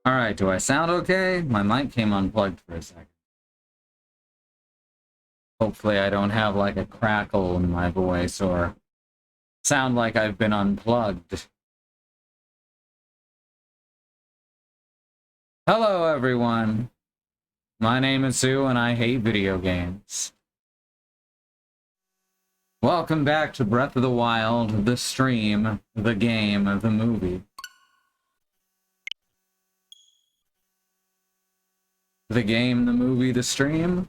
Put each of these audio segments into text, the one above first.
Alright, do I sound okay? My mic came unplugged for a second. Hopefully I don't have like a crackle in my voice or sound like I've been unplugged. Hello everyone! My name is Sue and I hate video games. Welcome back to Breath of the Wild, the stream, the game, the movie. The game, the movie, the stream?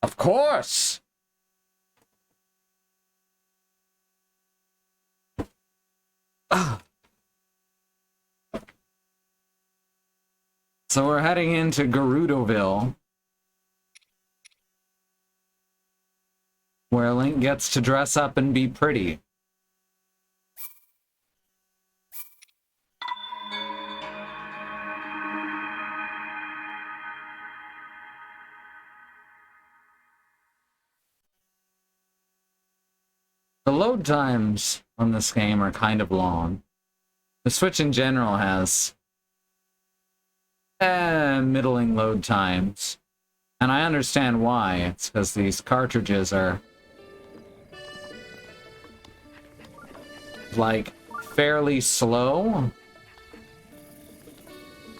Of course! So we're heading into Gerudoville, where Link gets to dress up and be pretty. The load times on this game are kind of long. The Switch in general has middling load times. And I understand why. It's because these cartridges are like fairly slow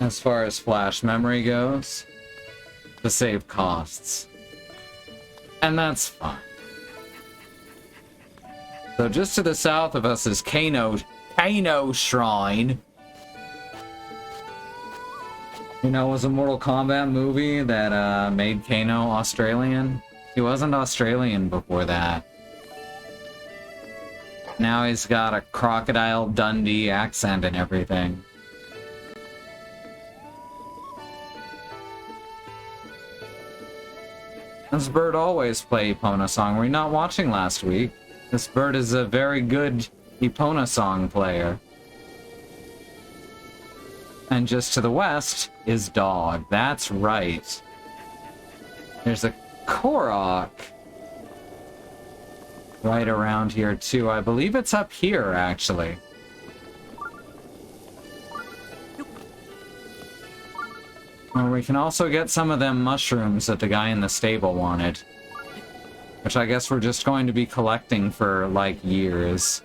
as far as flash memory goes to save costs. And that's fine. So just to the south of us is Kano Shrine. You know, it was a Mortal Kombat movie that made Kano Australian. He wasn't Australian before that. Now he's got a Crocodile Dundee accent and everything. This bird always play Epona song. Were you not watching last week? This bird is a very good Epona song player. And just to the west is Dog. That's right. There's a Korok right around here too. I believe it's up here, actually. Or we can also get some of them mushrooms that the guy in the stable wanted. Which I guess we're just going to be collecting for, like, years.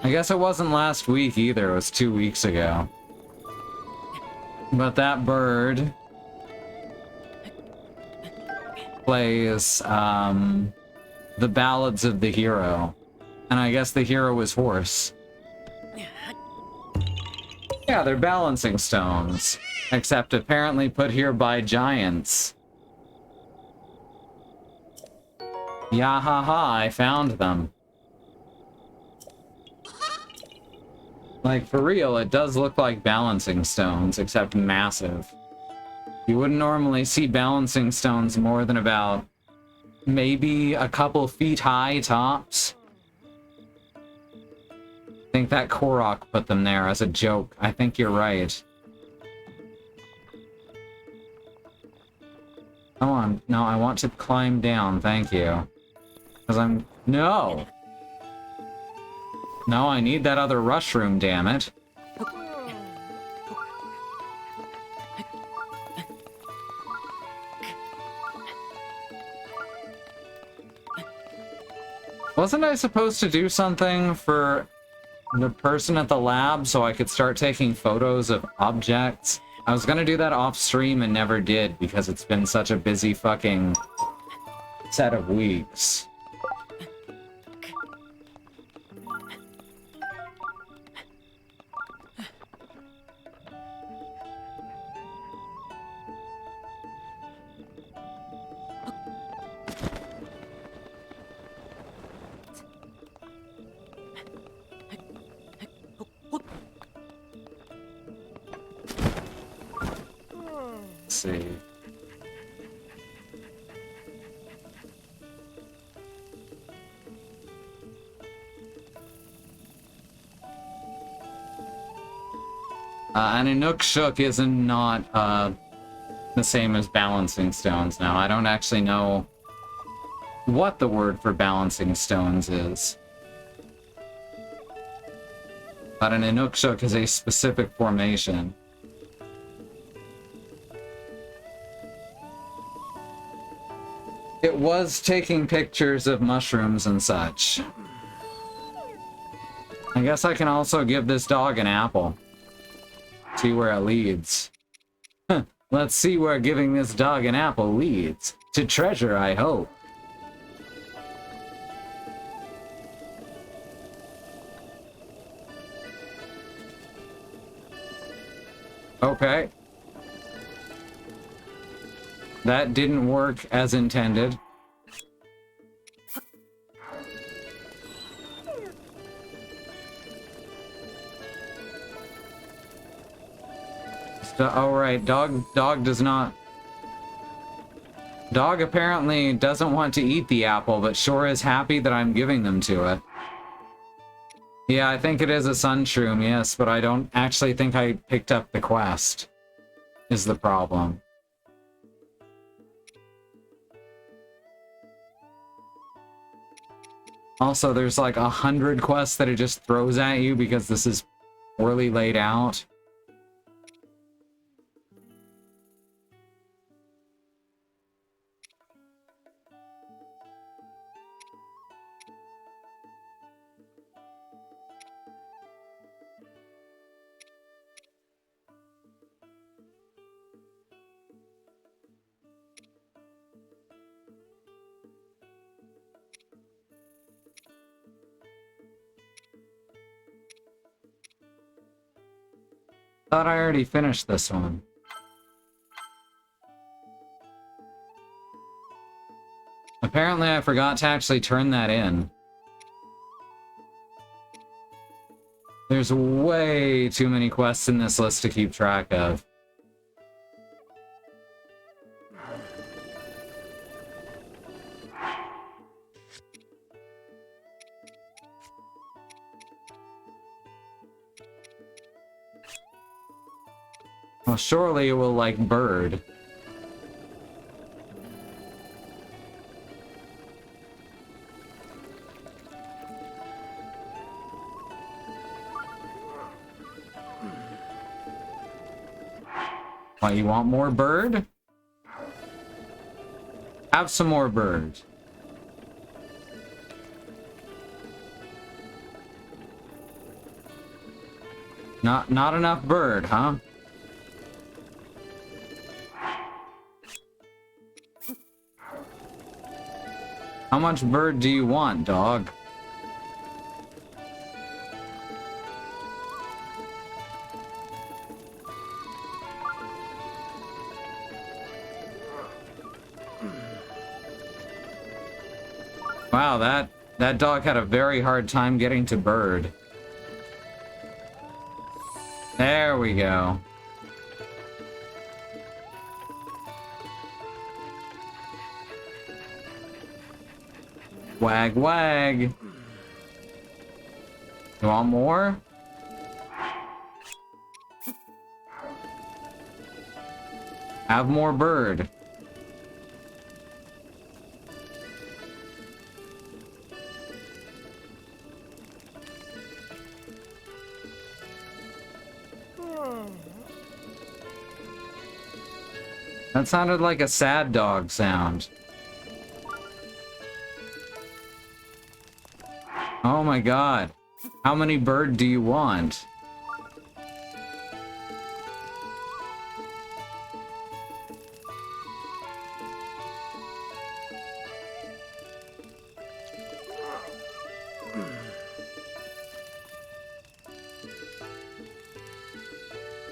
I guess it wasn't last week either, it was 2 weeks ago. But that bird plays, the Ballads of the Hero. And I guess the hero is Horse. Yeah, they're balancing stones. Except apparently put here by giants. Yahaha, I found them. Like, for real, it does look like balancing stones, except massive. You wouldn't normally see balancing stones more than about maybe a couple feet high tops. I think that Korok put them there as a joke. I think you're right. Come on. No, I want to climb down. Thank you. Because I'm... No! No, I need that other rush room, damn it. Wasn't I supposed to do something for the person at the lab so I could start taking photos of objects? I was gonna do that off stream and never did because it's been such a busy fucking set of weeks. See. And Inukshuk is not the same as balancing stones now. I don't actually know what the word for balancing stones is. But an Inukshuk is a specific formation. It was taking pictures of mushrooms and such. I guess I can also give this dog an apple. See where it leads. Let's see where giving this dog an apple leads. To treasure, I hope. Okay. That didn't work as intended. Oh, right. Dog does not... Dog apparently doesn't want to eat the apple, but sure is happy that I'm giving them to it. Yeah, I think it is a sunshroom, yes, but I don't actually think I picked up the quest, is the problem. Also, there's like 100 quests that it just throws at you because this is poorly laid out. Thought I already finished this one. Apparently I forgot to actually turn that in. There's way too many quests in this list to keep track of. Well, surely it will like bird. What, you want more bird? Have some more bird. Not enough bird, huh? How much bird do you want, dog? Wow, that dog had a very hard time getting to bird. There we go. Wag, wag. You want more? Have more bird. That sounded like a sad dog sound. Oh my god. How many bird do you want?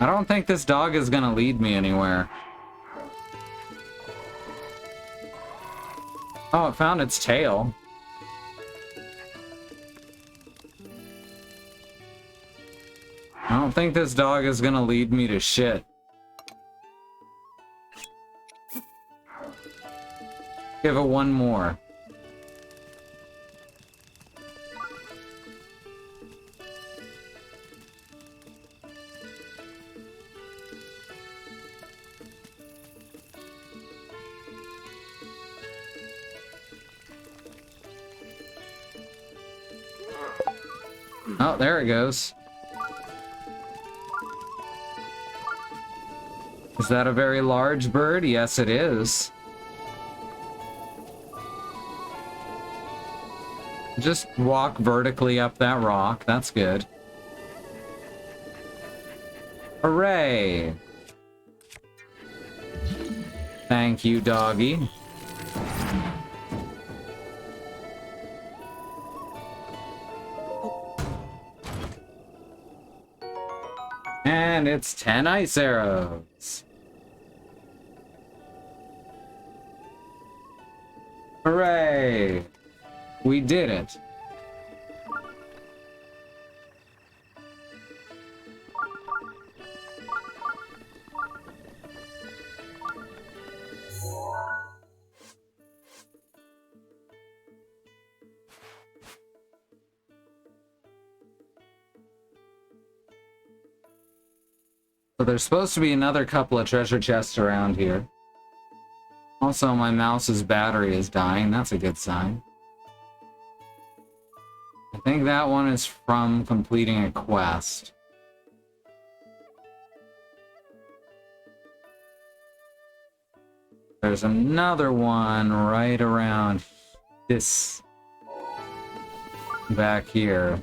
I don't think this dog is gonna lead me anywhere. Oh, it found its tail. I don't think this dog is gonna lead me to shit. Give it one more. Oh, there it goes. Is that a very large bird? Yes, it is. Just walk vertically up that rock. That's good. Hooray! Thank you, doggy. And it's 10 ice arrows. Hooray! We did it. So there's supposed to be another couple of treasure chests around here. Also, my mouse's battery is dying. That's a good sign. I think that one is from completing a quest. There's another one right around this back here.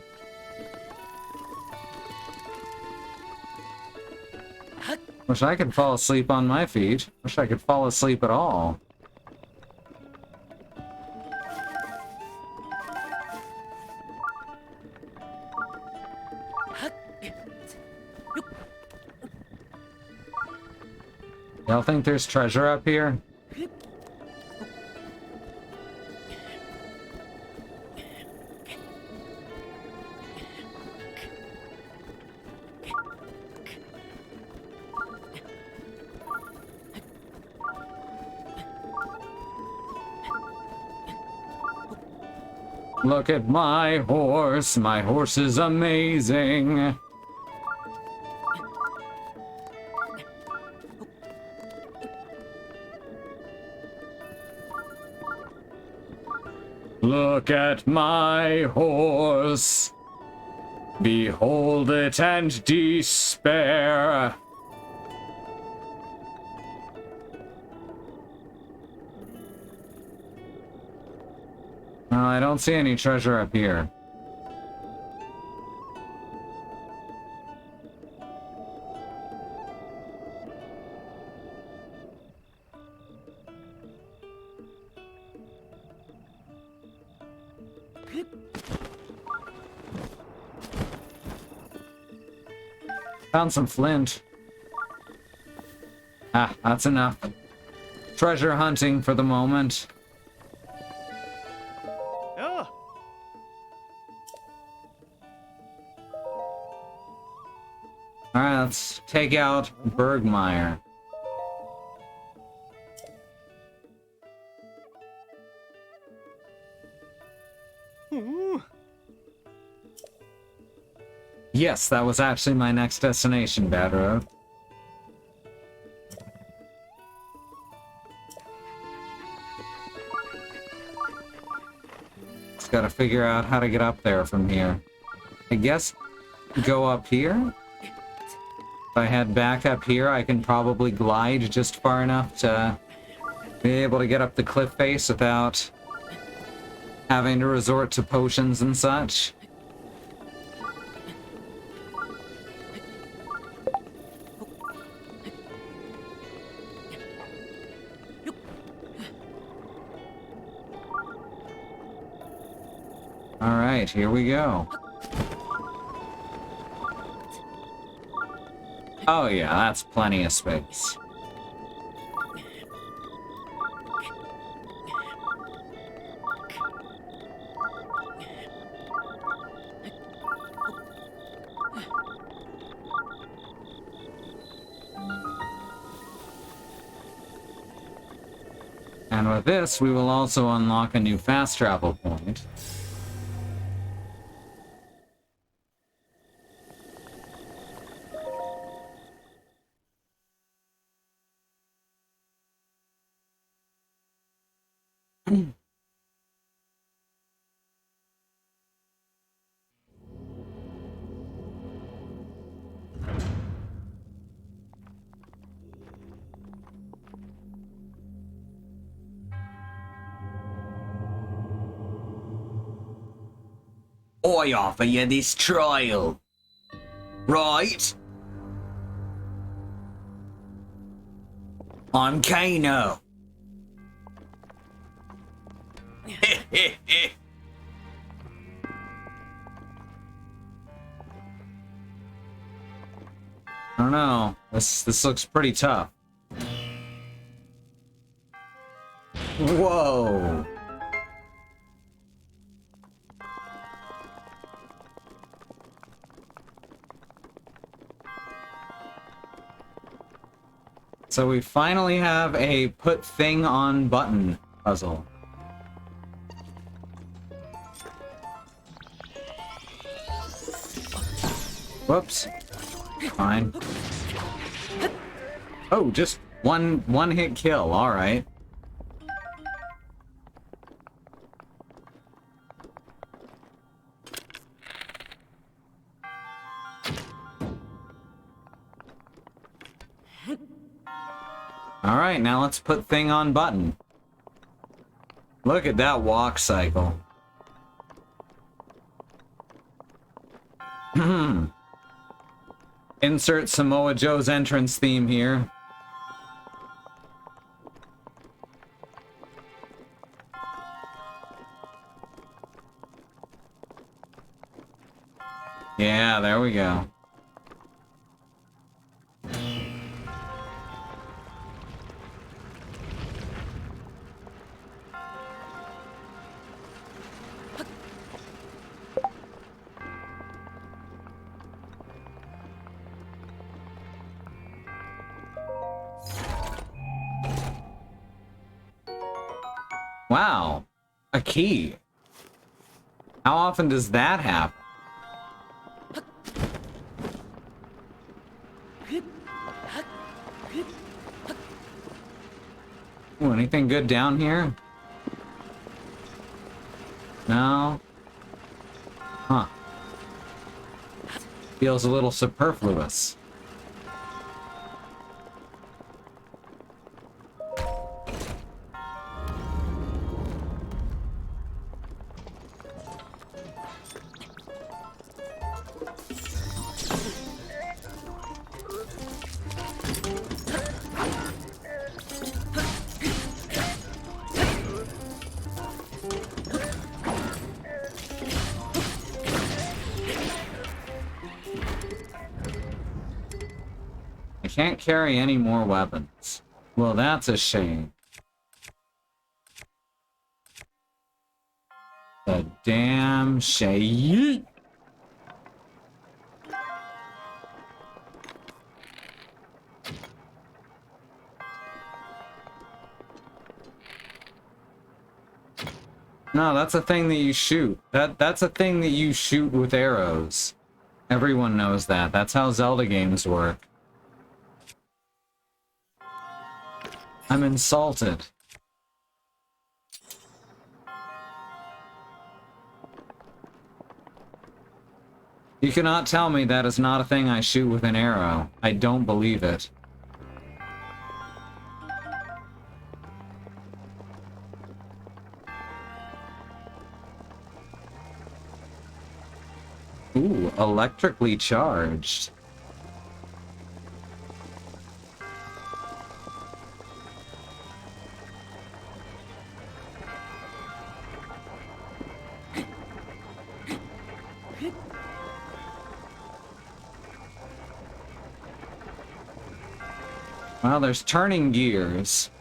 Wish I could fall asleep on my feet. Wish I could fall asleep at all. Y'all think there's treasure up here? Look at my horse. My horse is amazing. Look at my horse. Behold it and despair. I don't see any treasure up here. Found some flint. Ah, that's enough. Treasure hunting for the moment. Alright, let's take out Bergmeyer. Yes, that was actually my next destination, Bad Road. Just gotta figure out how to get up there from here. I guess go up here? If I head back up here, I can probably glide just far enough to be able to get up the cliff face without having to resort to potions and such. Alright, here we go. Oh yeah, that's plenty of space. And with this, we will also unlock a new fast travel point. Hmm. 'Cause I offer you this trial. Right? I'm Kano. I don't know. This looks pretty tough. Whoa. So we finally have a put thing on button puzzle. Whoops. Fine. Oh, just one hit kill. All right. All right, now let's put thing on button. Look at that walk cycle. Insert Samoa Joe's entrance theme here. Yeah, there we go. Wow, a key. How often does that happen? Ooh, anything good down here? No? Huh. Feels a little superfluous. Can't carry any more weapons. Well, that's a shame. A damn shame. No, that's a thing that you shoot. That's a thing that you shoot with arrows. Everyone knows that. That's how Zelda games work. I'm insulted. You cannot tell me that is not a thing I shoot with an arrow. I don't believe it. Ooh, electrically charged. Well, there's turning gears.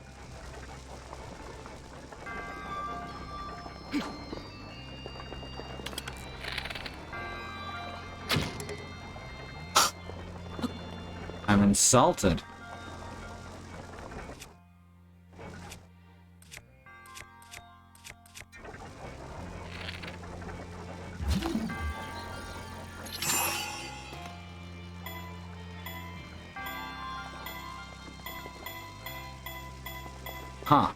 I'm insulted. Huh.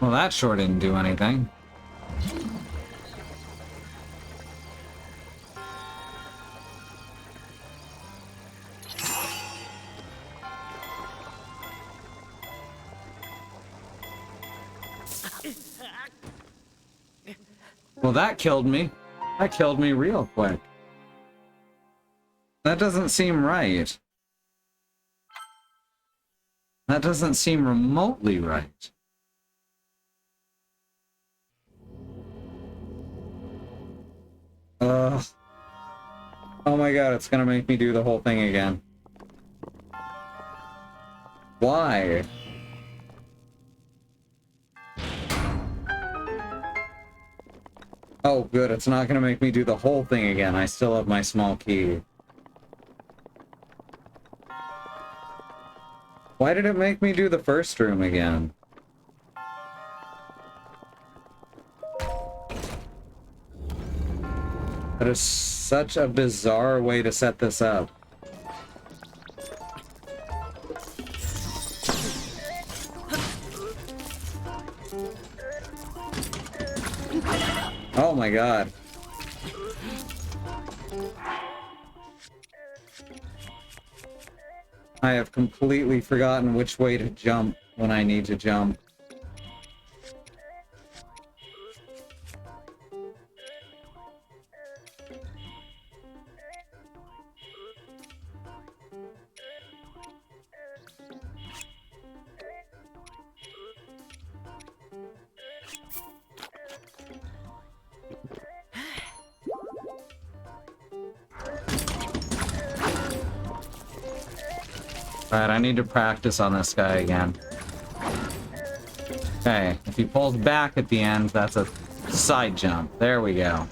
Well, that sure didn't do anything. Well, that killed me. That killed me real quick. That doesn't seem right. That doesn't seem remotely right. Ugh. Oh my god, it's gonna make me do the whole thing again. Why? Oh, good, it's not gonna make me do the whole thing again. I still have my small key. Why did it make me do the first room again? That is such a bizarre way to set this up. Oh my god. I have completely forgotten which way to jump when I need to jump. Alright, I need to practice on this guy again. Okay, if he pulls back at the end, that's a side jump. There we go.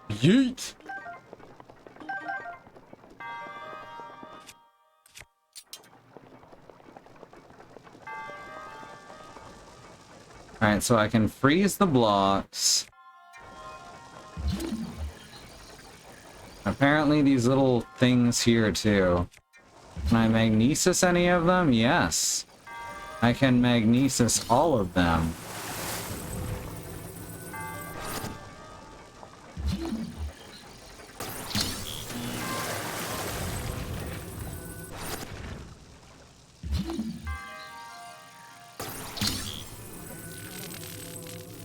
Yeet! Alright, so I can freeze the blocks. Apparently these little things here too. Can I magnesis any of them? Yes. I can magnesis all of them.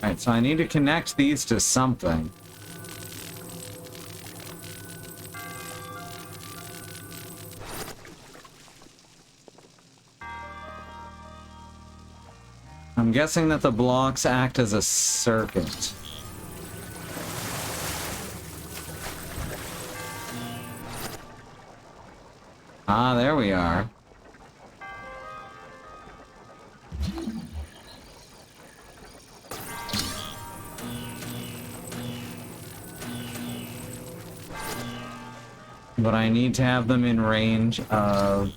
Alright, so I need to connect these to something. I'm guessing that the blocks act as a circuit. Ah, there we are. But I need to have them in range of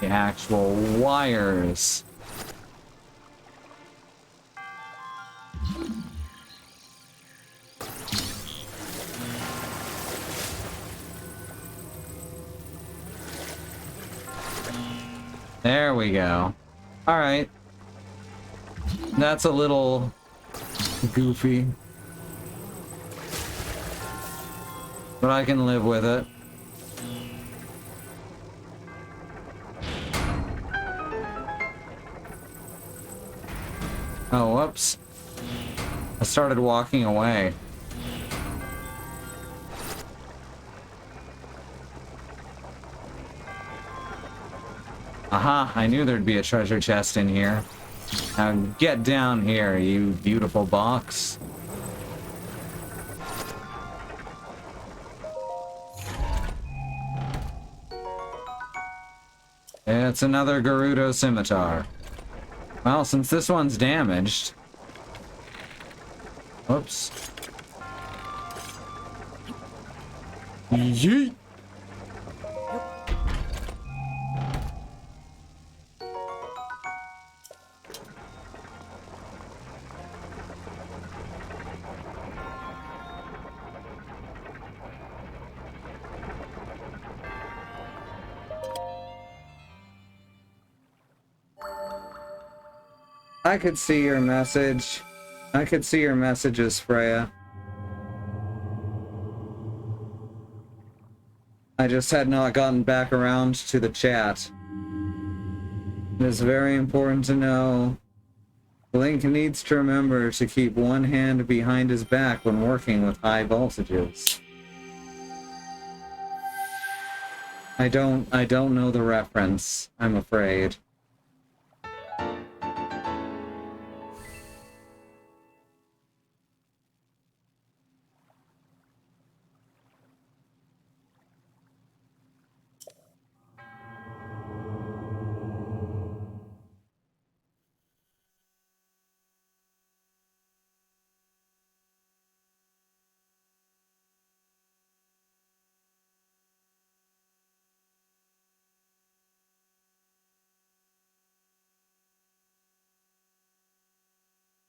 the actual wires. There we go. Alright. That's a little goofy. But I can live with it. Oh, whoops. I started walking away. Aha, I knew there'd be a treasure chest in here. Now get down here, you beautiful box. It's another Gerudo scimitar. Well, since this one's damaged... Oops. Yeet! I could see your message. I could see your messages, Freya. I just had not gotten back around to the chat. It is very important to know Link needs to remember to keep one hand behind his back when working with high voltages. I don't know the reference, I'm afraid.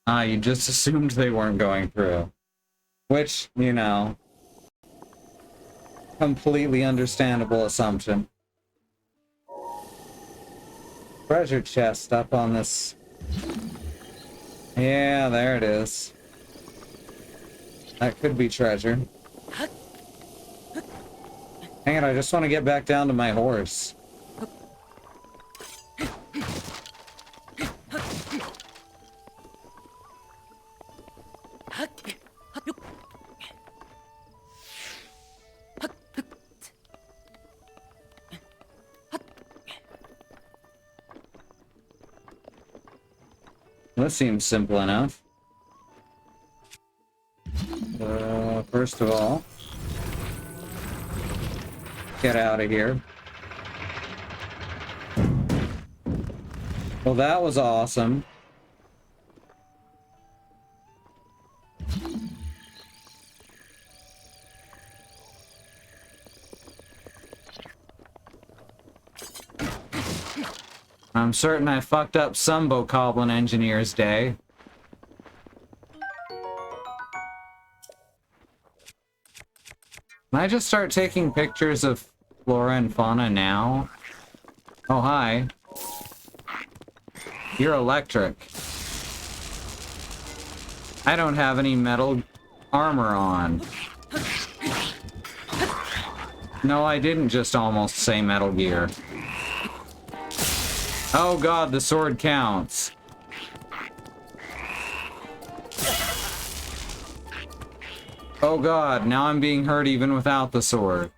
Ah, you just assumed they weren't going through. Which, you know, completely understandable assumption. Treasure chest up on this. Yeah, there it is. That could be treasure. Hang it, I just want to get back down to my horse. This seems simple enough. First of all, get out of here. Well, that was awesome. I'm certain I fucked up some Bokoblin Engineer's day. Can I just start taking pictures of flora and fauna now? Oh, hi. You're electric. I don't have any metal armor on. No, I didn't just almost say Metal Gear. Oh god, the sword counts. Oh god, now I'm being hurt even without the sword.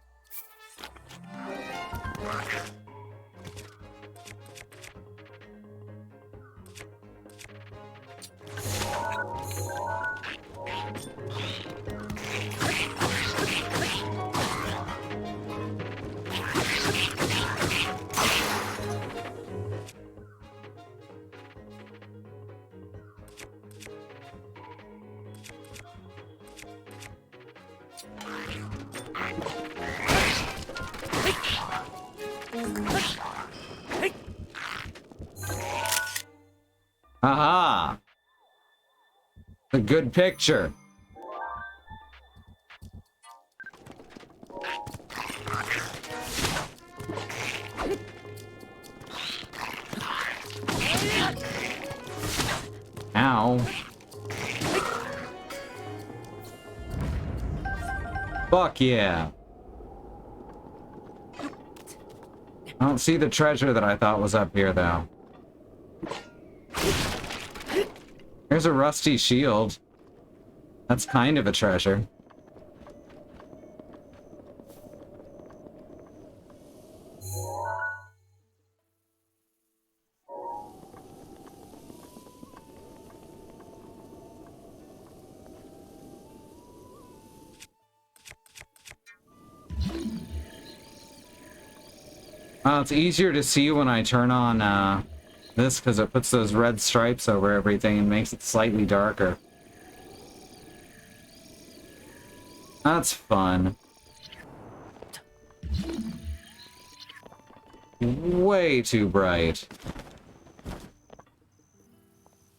Aha! A good picture. Ow. Fuck yeah. I don't see the treasure that I thought was up here, though. Here's a rusty shield. That's kind of a treasure. It's easier to see when I turn on this because it puts those red stripes over everything and makes it slightly darker. That's fun. Way too bright.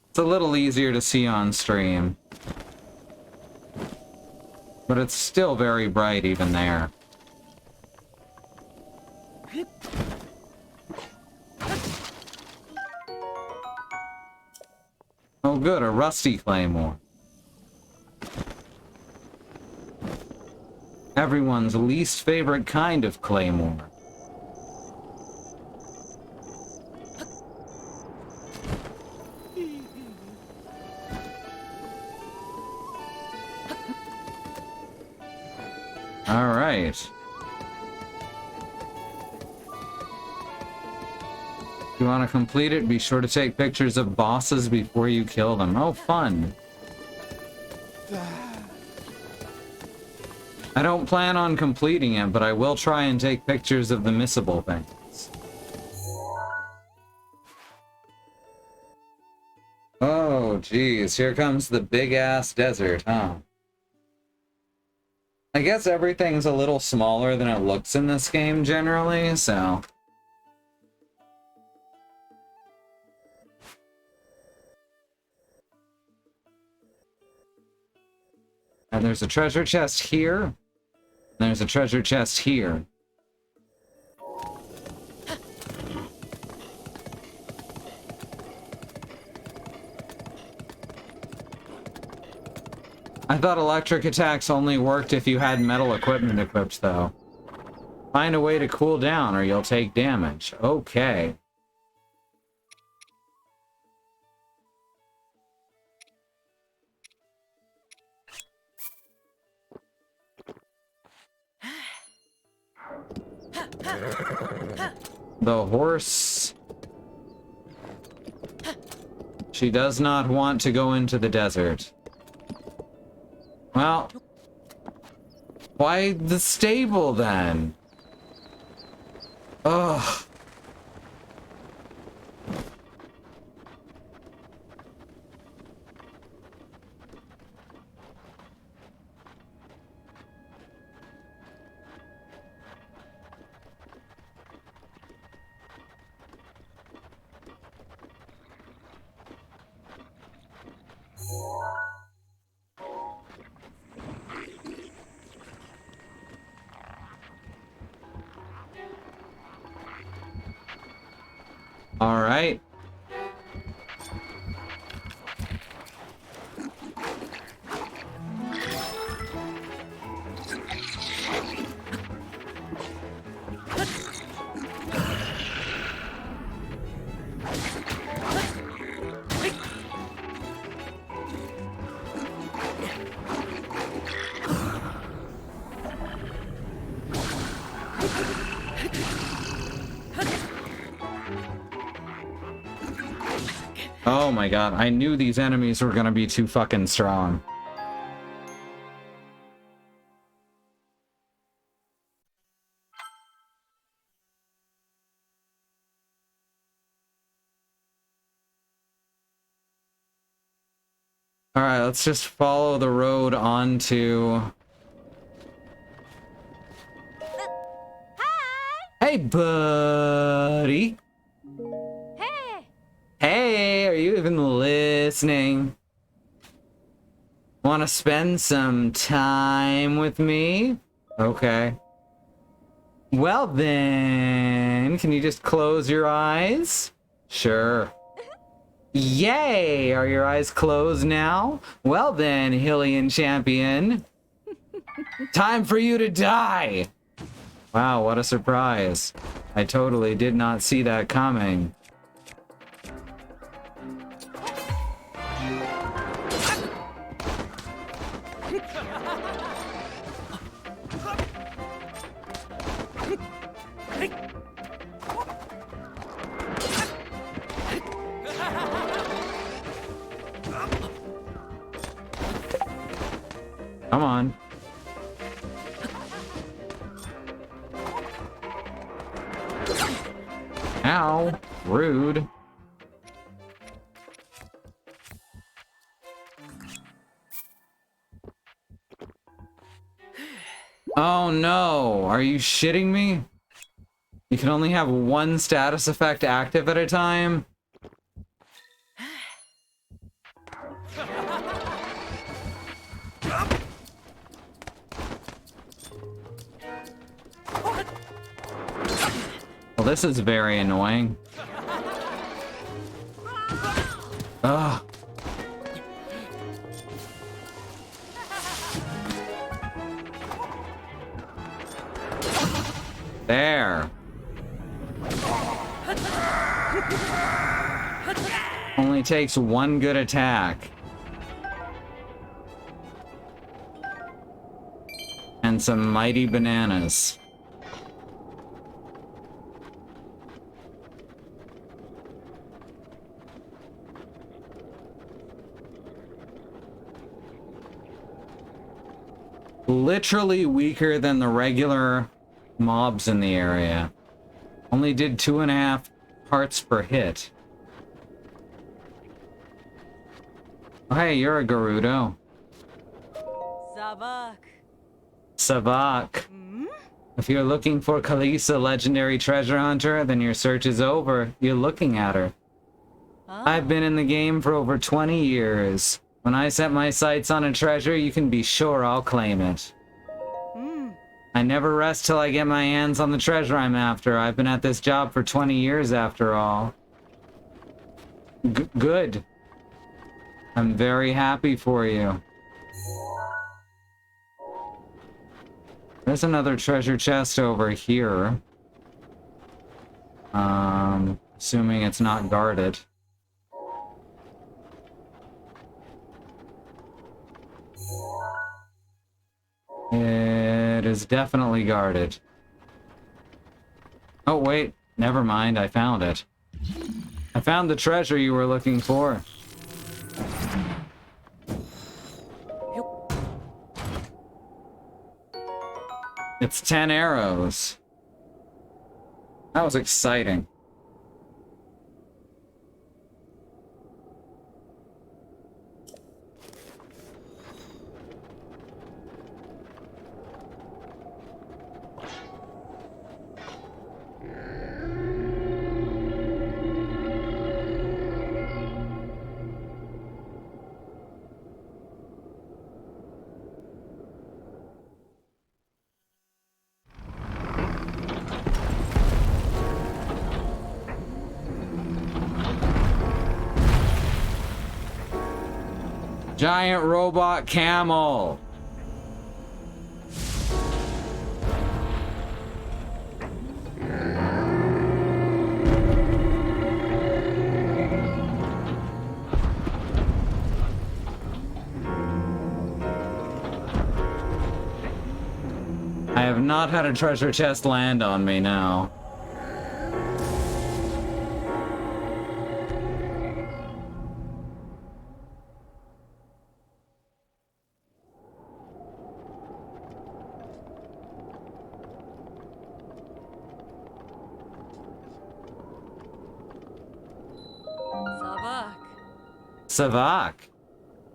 It's a little easier to see on stream. But it's still very bright even there. Oh good, a rusty claymore. Everyone's least favorite kind of claymore. All right. If you want to complete it, be sure to take pictures of bosses before you kill them. Oh, fun. I don't plan on completing it, but I will try and take pictures of the missable things. Oh, geez. Here comes the big-ass desert, huh? I guess everything's a little smaller than it looks in this game generally, so... And there's a treasure chest here. And there's a treasure chest here. I thought electric attacks only worked if you had metal equipment equipped, though. Find a way to cool down or you'll take damage. Okay. The horse... She does not want to go into the desert. Well... Why the stable, then? Ugh. All right. Oh my god, I knew these enemies were gonna be too fucking strong. Alright, let's just follow the road onto... Hi! Hey, buddy! Hey! Hey, are you even listening? Want to spend some time with me? Okay. Well then, can you just close your eyes? Sure. Yay! Are your eyes closed now? Well then, Hylian champion. Time for you to die! Wow, what a surprise. I totally did not see that coming. Come on. Ow. Rude. Oh no. Are you shitting me? You can only have one status effect active at a time? Well, this is very annoying. Ugh. There. Only takes one good attack. And some mighty bananas. Literally weaker than the regular mobs in the area. Only did 2.5 hearts per hit. Oh, hey, you're a Gerudo. Savak. Savak. If you're looking for Kalisa, legendary treasure hunter, then your search is over. You're looking at her. I've been in the game for over 20 years. When I set my sights on a treasure, you can be sure I'll claim it. I never rest till I get my hands on the treasure I'm after. I've been at this job for 20 years after all. Good. I'm very happy for you. There's another treasure chest over here. Assuming it's not guarded. It is definitely guarded. Oh, wait. Never mind. I found it. I found the treasure you were looking for. It's 10 arrows. That was exciting. Giant robot camel. I have not had a treasure chest land on me now. Savak.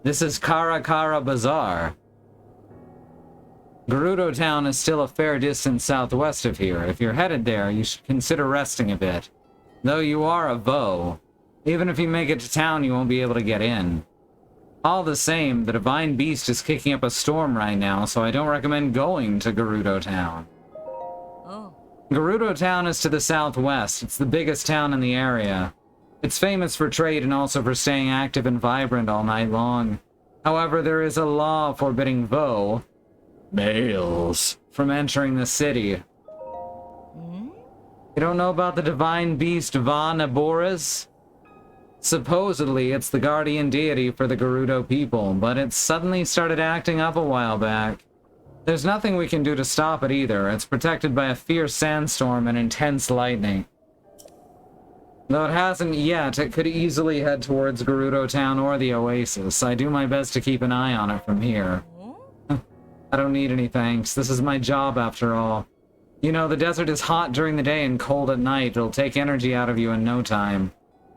This is Kara Kara Bazaar. Gerudo Town is still a fair distance southwest of here. If you're headed there, you should consider resting a bit. Though you are a Vo, even if you make it to town, you won't be able to get in. All the same, the Divine Beast is kicking up a storm right now, so I don't recommend going to Gerudo Town. Gerudo Town is to the southwest. It's the biggest town in the area. It's famous for trade and also for staying active and vibrant all night long. However, there is a law forbidding Vo, males, from entering the city. You don't know about the divine beast Va Naboris? Supposedly, it's the guardian deity for the Gerudo people, but it suddenly started acting up a while back. There's nothing we can do to stop it either. It's protected by a fierce sandstorm and intense lightning. Though it hasn't yet, it could easily head towards Gerudo Town or the Oasis. I do my best to keep an eye on it from here. I don't need any thanks. This is my job after all. You know, the desert is hot during the day and cold at night. It'll take energy out of you in no time.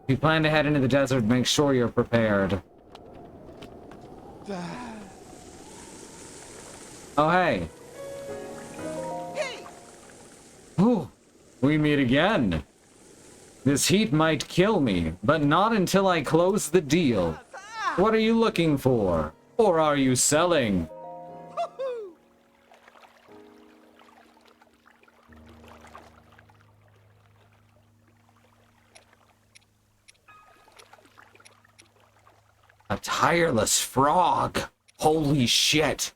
If you plan to head into the desert, make sure you're prepared. Oh, hey. Hey! Ooh, we meet again. This heat might kill me, but not until I close the deal. What are you looking for? Or are you selling? A tireless frog. Holy shit.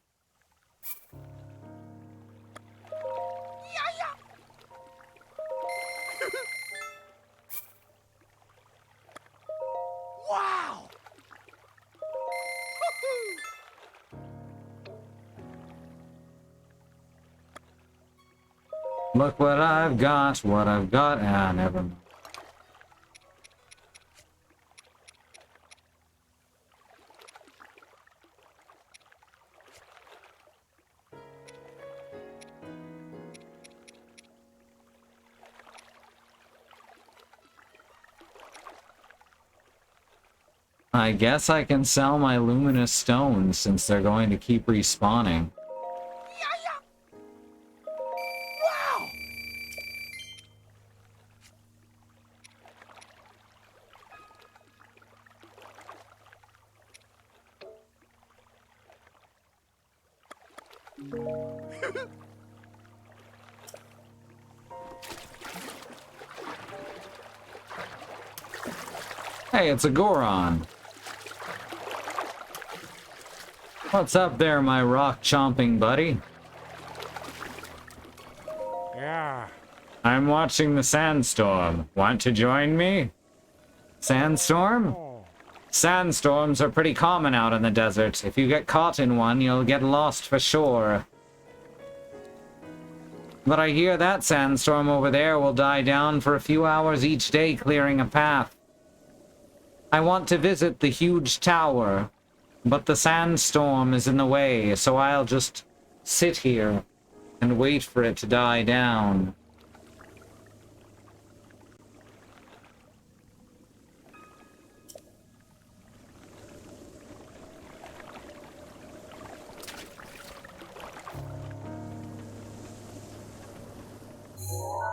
Look what I've got, ah, never mind. I guess I can sell my luminous stones since they're going to keep respawning. Wow! Hey, it's a Goron. What's up there, my rock-chomping buddy? Yeah. I'm watching the Sandstorm. Want to join me? Sandstorm? Oh. Sandstorms are pretty common out in the desert. If you get caught in one, you'll get lost for sure. But I hear that sandstorm over there will die down for a few hours each day, clearing a path. I want to visit the huge tower, but the sandstorm is in the way, so I'll just sit here and wait for it to die down.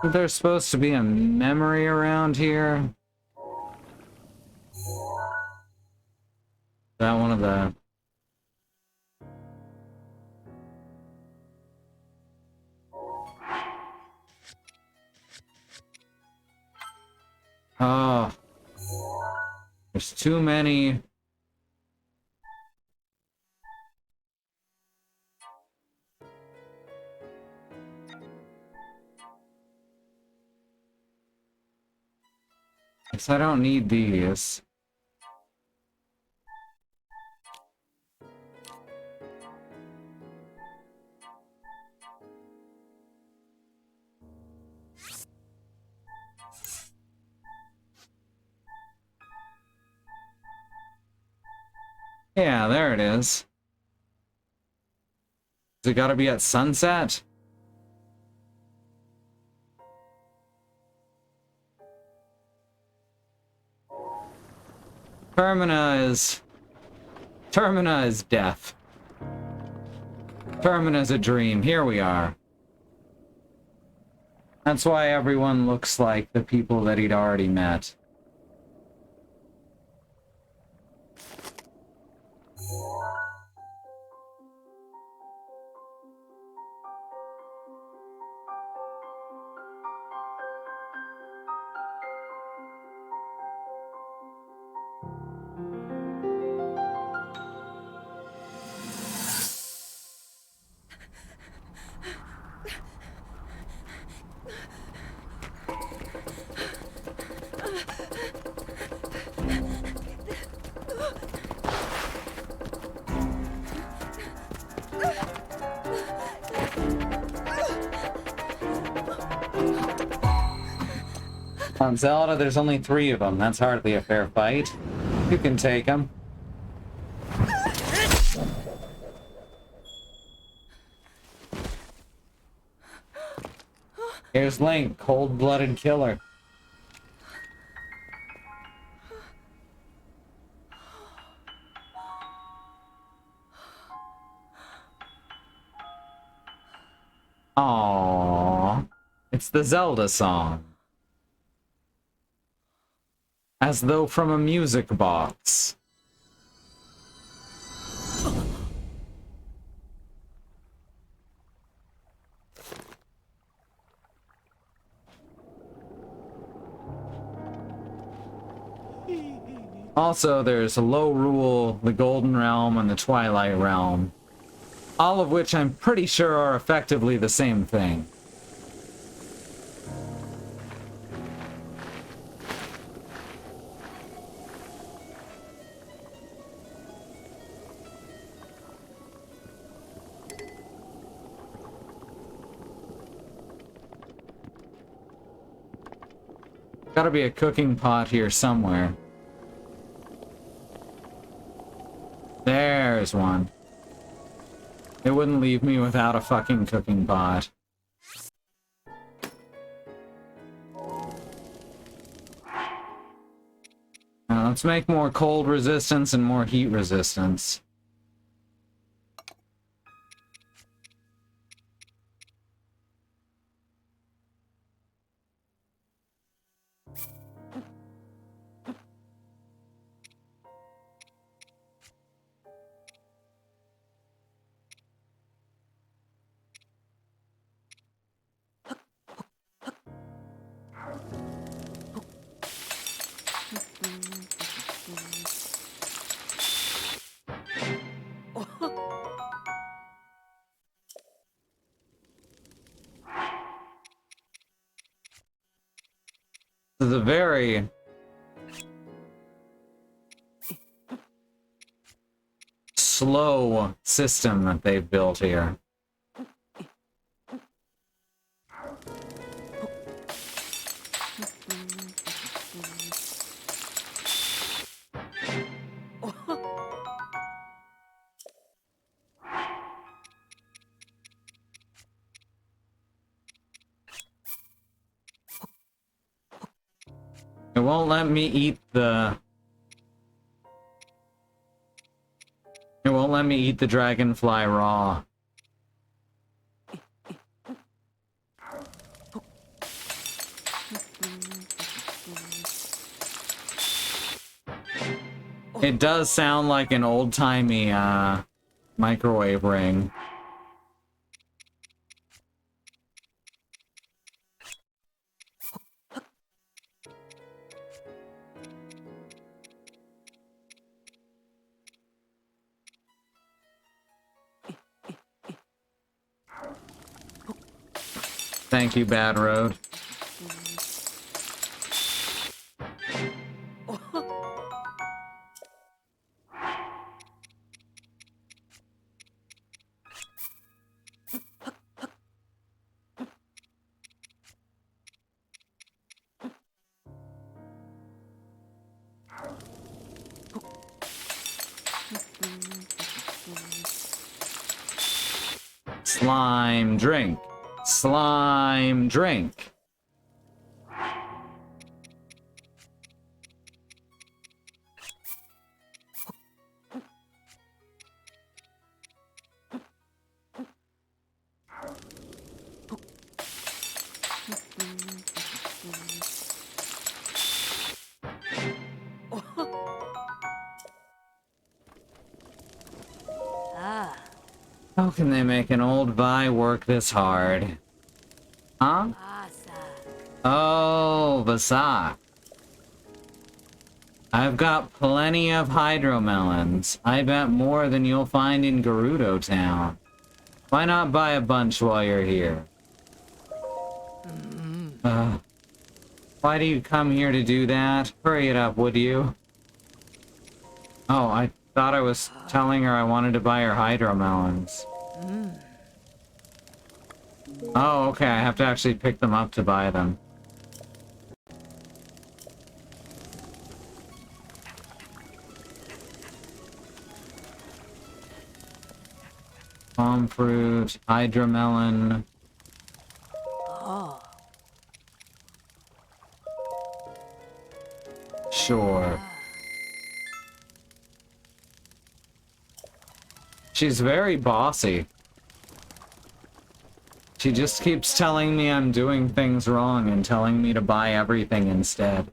There's supposed to be a memory around here. That one of the... Oh. There's too many... Guess I don't need these. Yeah, there it is. Has it gotta be at sunset? Termina is death. Termina is a dream. Here we are. That's why everyone looks like the people that he'd already met. On Zelda, there's only 3 of them. That's hardly a fair fight. You can take them. Here's Link, cold-blooded killer. Aww. It's the Zelda song. As though from a music box. Also, there's Low Rule, the Golden Realm, and the Twilight Realm. All of which I'm pretty sure are effectively the same thing. Gotta be a cooking pot here somewhere. There's one. It wouldn't leave me without a fucking cooking pot. Now let's make more cold resistance and more heat resistance. This is a very slow system that they've built here. It won't let me eat the... It won't let me eat the dragonfly raw. It does sound like an old-timey, microwave ring. Thank you, Bad Road. Slime drink. Slime drink. How can they make an old Vi work this hard? Huh? Oh, Vasak. I've got plenty of hydromelons. I bet more than you'll find in Gerudo Town. Why not buy a bunch while you're here? Why do you come here to do that? Hurry it up, would you? Oh, I thought I was telling her I wanted to buy her hydromelons. Oh, okay, I have to actually pick them up to buy them. Palm fruit, hydromelon. Sure. She's very bossy. She just keeps telling me I'm doing things wrong and telling me to buy everything instead.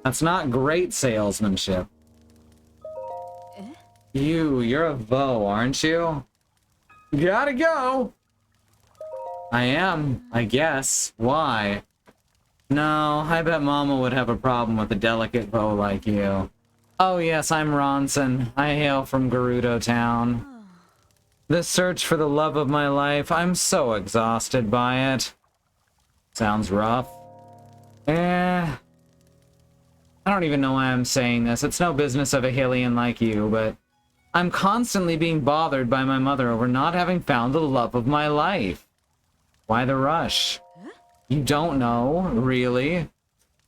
That's not great salesmanship. You're a Vo, aren't you? Gotta go! I am, I guess. Why? No, I bet Mama would have a problem with a delicate Vo like you. Oh yes, I'm Ronson. I hail from Gerudo Town. This search for the love of my life, I'm so exhausted by it. Sounds rough. I don't even know why I'm saying this. It's no business of a Hylian like you, but I'm constantly being bothered by my mother over not having found the love of my life. Why the rush? You don't know, really?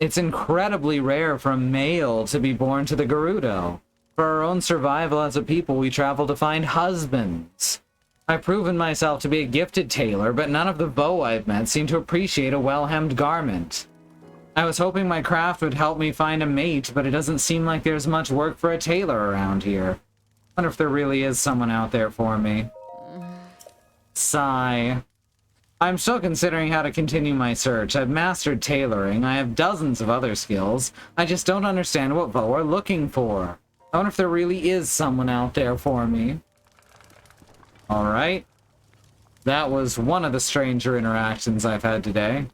It's incredibly rare for a male to be born to the Gerudo. For our own survival as a people, we travel to find husbands. I've proven myself to be a gifted tailor, but none of the beaux I've met seem to appreciate a well-hemmed garment. I was hoping my craft would help me find a mate, but it doesn't seem like there's much work for a tailor around here. Wonder if there really is someone out there for me. Sigh. I'm still considering how to continue my search. I've mastered tailoring. I have dozens of other skills. I just don't understand what beaux are looking for. I wonder if there really is someone out there for me. Alright. That was one of the stranger interactions I've had today.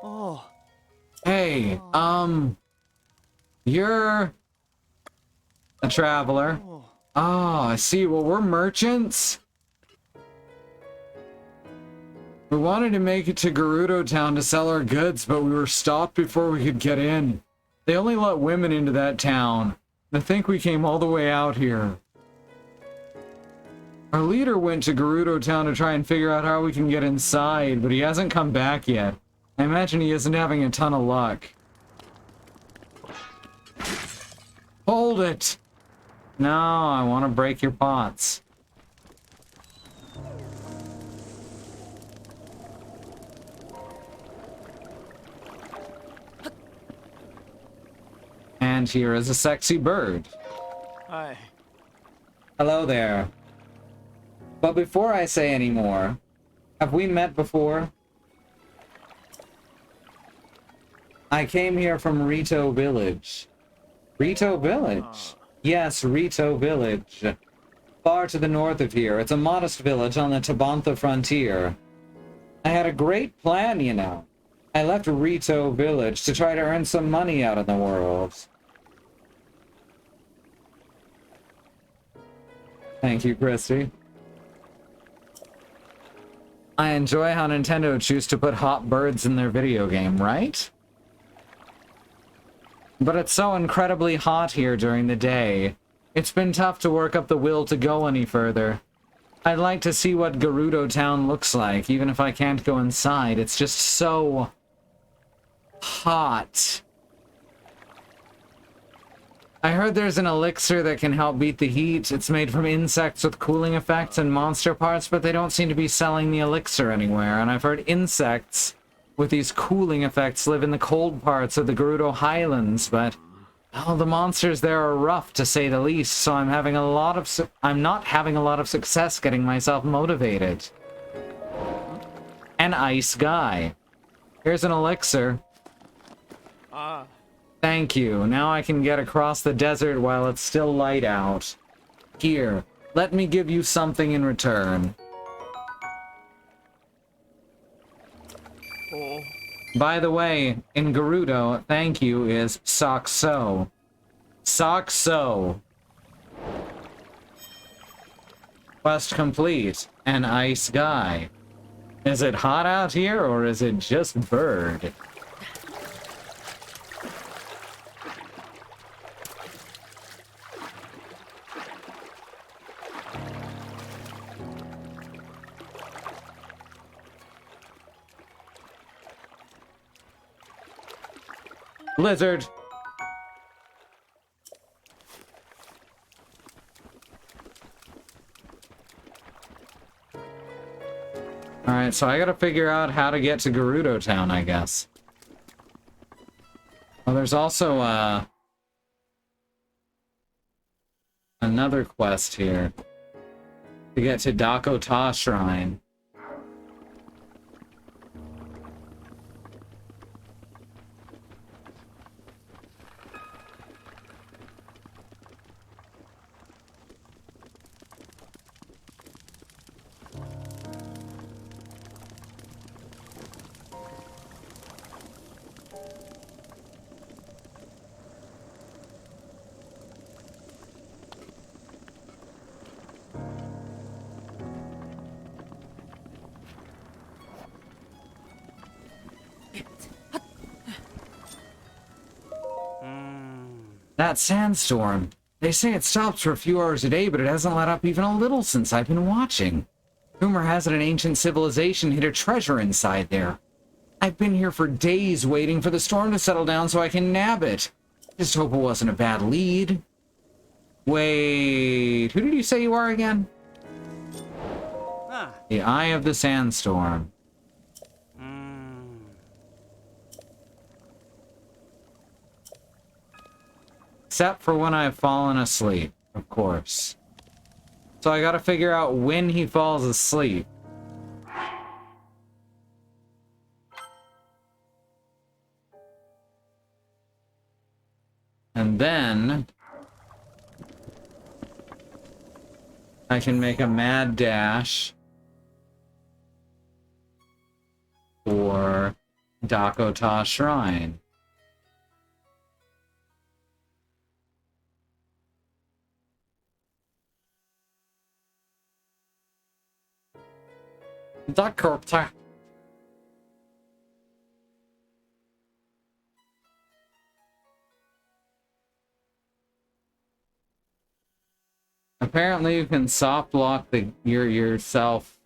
Oh. Hey, you're a traveler. Oh, I see. Well, we're merchants. We wanted to make it to Gerudo Town to sell our goods, but we were stopped before we could get in. They only let women into that town. I think we came all the way out here. Our leader went to Gerudo Town to try and figure out how we can get inside, but he hasn't come back yet. I imagine he isn't having a ton of luck. Hold it! No, I want to break your pots. And here is a sexy bird. Hi. Hello there. But before I say any more, have we met before? I came here from Rito Village. Rito Village? Yes, Rito Village. Far to the north of here. It's a modest village on the Tabantha frontier. I had a great plan, you know. I left Rito Village to try to earn some money out in the world. Thank you, Christy. I enjoy how Nintendo choose to put hot birds in their video game, right? But it's so incredibly hot here during the day. It's been tough to work up the will to go any further. I'd like to see what Gerudo Town looks like, even if I can't go inside. It's just so hot. I heard there's an elixir that can help beat the heat. It's made from insects with cooling effects and monster parts, but they don't seem to be selling the elixir anywhere. And I've heard insects with these cooling effects live in the cold parts of the Gerudo Highlands, but oh, the monsters there are rough to say the least, so I'm not having a lot of success getting myself motivated. An ice guy. Here's an elixir. Thank you. Now I can get across the desert while it's still light out. Here, let me give you something in return. Oh. By the way, in Gerudo, thank you is Sakso. Sakso. Quest complete. An ice guy. Is it hot out here, or is it just bird? Lizard. Alright, so I gotta figure out how to get to Gerudo Town, I guess. Well, there's also, another quest here. To get to Dakota Shrine. That sandstorm. They say it stops for a few hours a day, but it hasn't let up even a little since I've been watching. Rumor has it an ancient civilization hid a treasure inside there. I've been here for days waiting for the storm to settle down so I can nab it. Just hope it wasn't a bad lead. Wait, who did you say you are again? Ah. The Eye of the Sandstorm. Except for when I've fallen asleep, of course. So I gotta figure out when he falls asleep. And then I can make a mad dash for Dakota Shrine. Dakota. Apparently you can soft lock yourself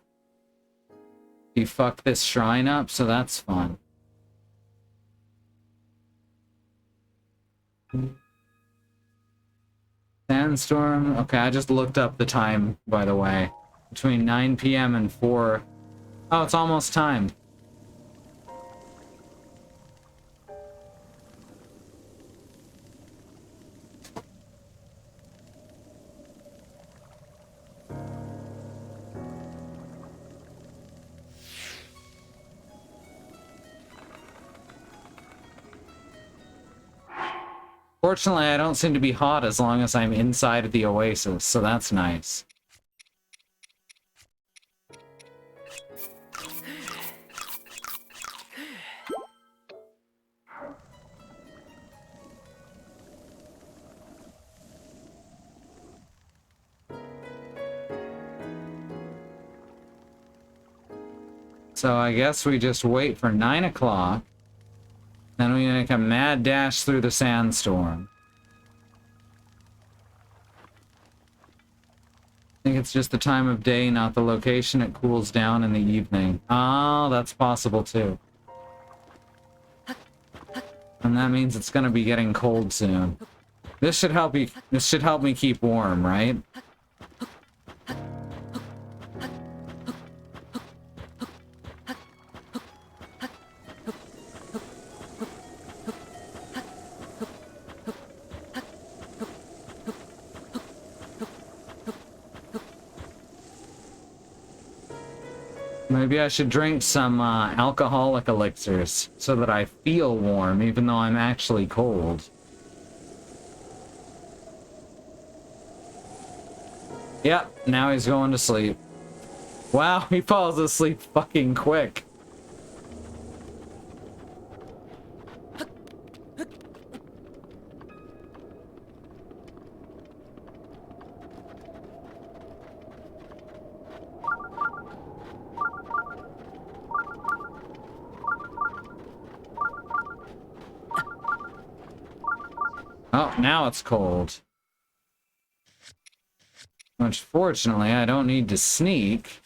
if you fuck this shrine up, so that's fun. Sandstorm. Okay, I just looked up the time, by the way. Between 9 p.m. and 4. Oh, it's almost time. Fortunately, I don't seem to be hot as long as I'm inside of the oasis, so that's nice. So I guess we just wait for 9 o'clock. Then we make a mad dash through the sandstorm. I think it's just the time of day, not the location. It cools down in the evening. Oh, that's possible too. And that means it's gonna be getting cold soon. This should help me keep warm, right? Maybe I should drink some alcoholic elixirs so that I feel warm even though I'm actually cold. Yep, now he's going to sleep. Wow, he falls asleep fucking quick. Oh, now it's cold. Which, fortunately, I don't need to sneak.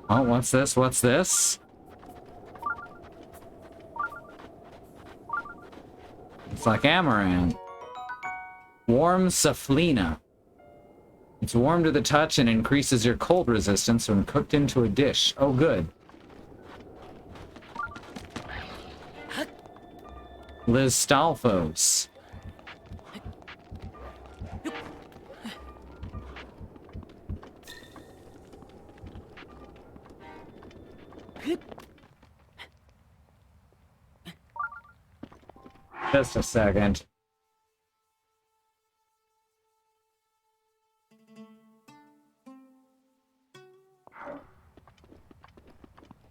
Oh, what's this? What's this? It's like amaranth. Warm Saflina. It's warm to the touch and increases your cold resistance when cooked into a dish. Oh, good. Liz Stalfos. Just a second.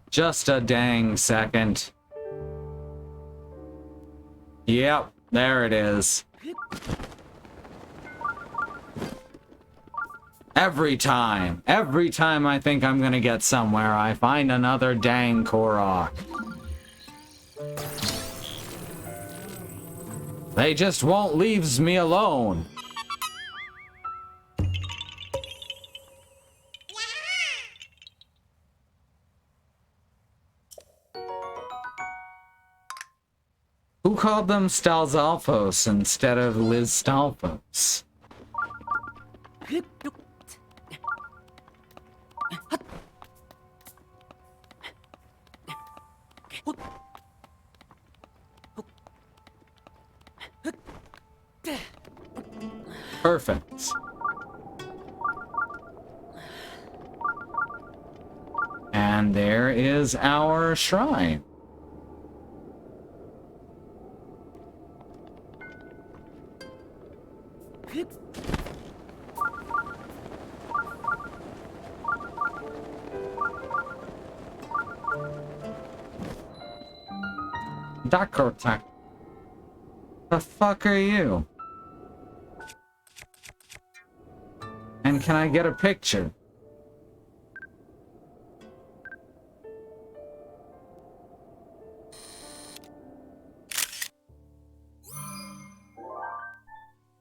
Just a dang second. Yep, there it is. Every time I think I'm gonna get somewhere, I find another dang Korok. They just won't leave me alone. Who called them Stalzalfos instead of Liz Stalfos? Perfect. And there is our shrine. Dakota. The fuck are you? And can I get a picture?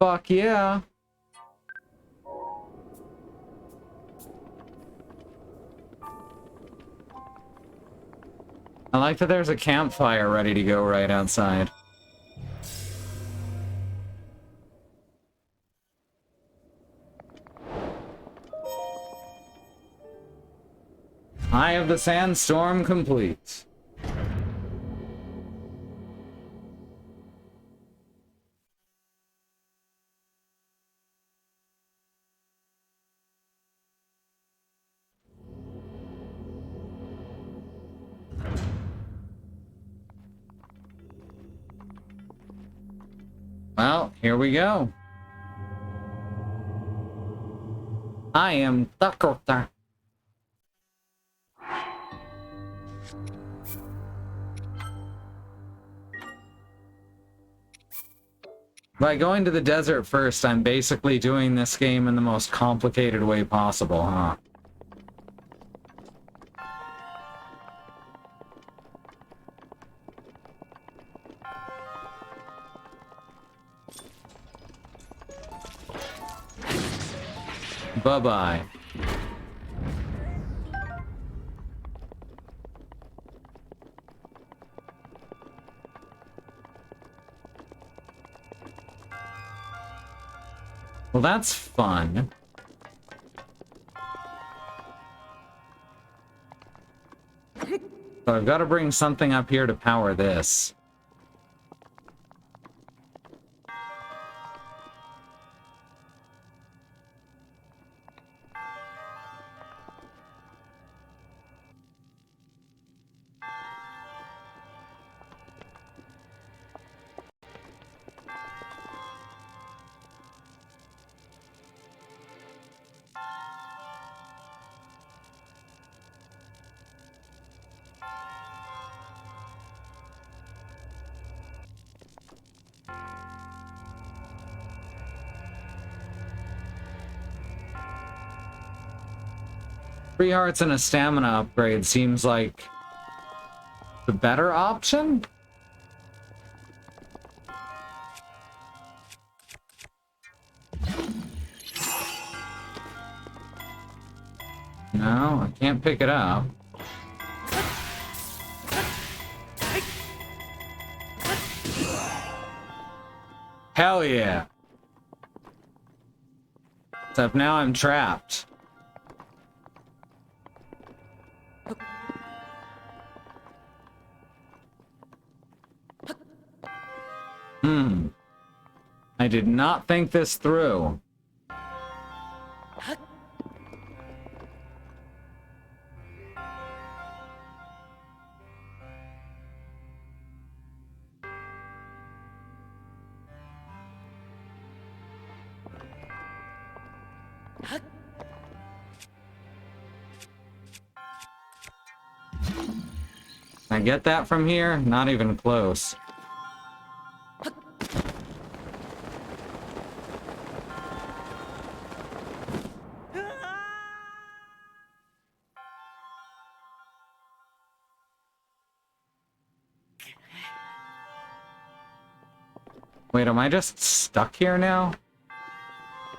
Fuck yeah. I like that there's a campfire ready to go right outside. Eye of the Sandstorm complete. Well, here we go. I am Dakota. By going to the desert first, I'm basically doing this game in the most complicated way possible, huh? Bye-bye. Well, that's fun. So I've got to bring something up here to power this. Three hearts and a stamina upgrade seems like the better option? No, I can't pick it up. Hell yeah. Except now I'm trapped. I did not think this through. Can I get that from here? Not even close. Wait, am I just stuck here now?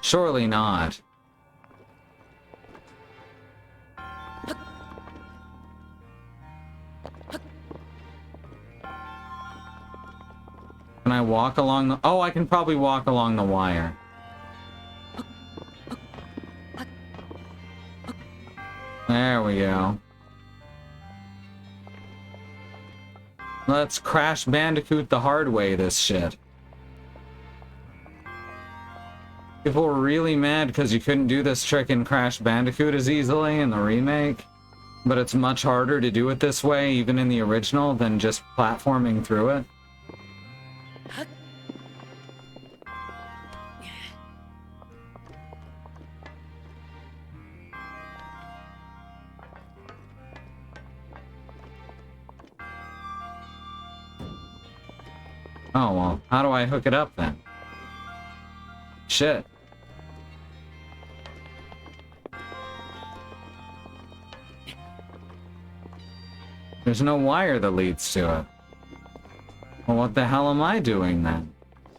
Surely not. Can I walk along the... Oh, I can probably walk along the wire. There we go. Let's Crash Bandicoot the hard way this shit. People were really mad because you couldn't do this trick in Crash Bandicoot as easily in the remake. But it's much harder to do it this way, even in the original, than just platforming through it. Oh, well, how do I hook it up then? Shit. There's no wire that leads to it. Well, what the hell am I doing then?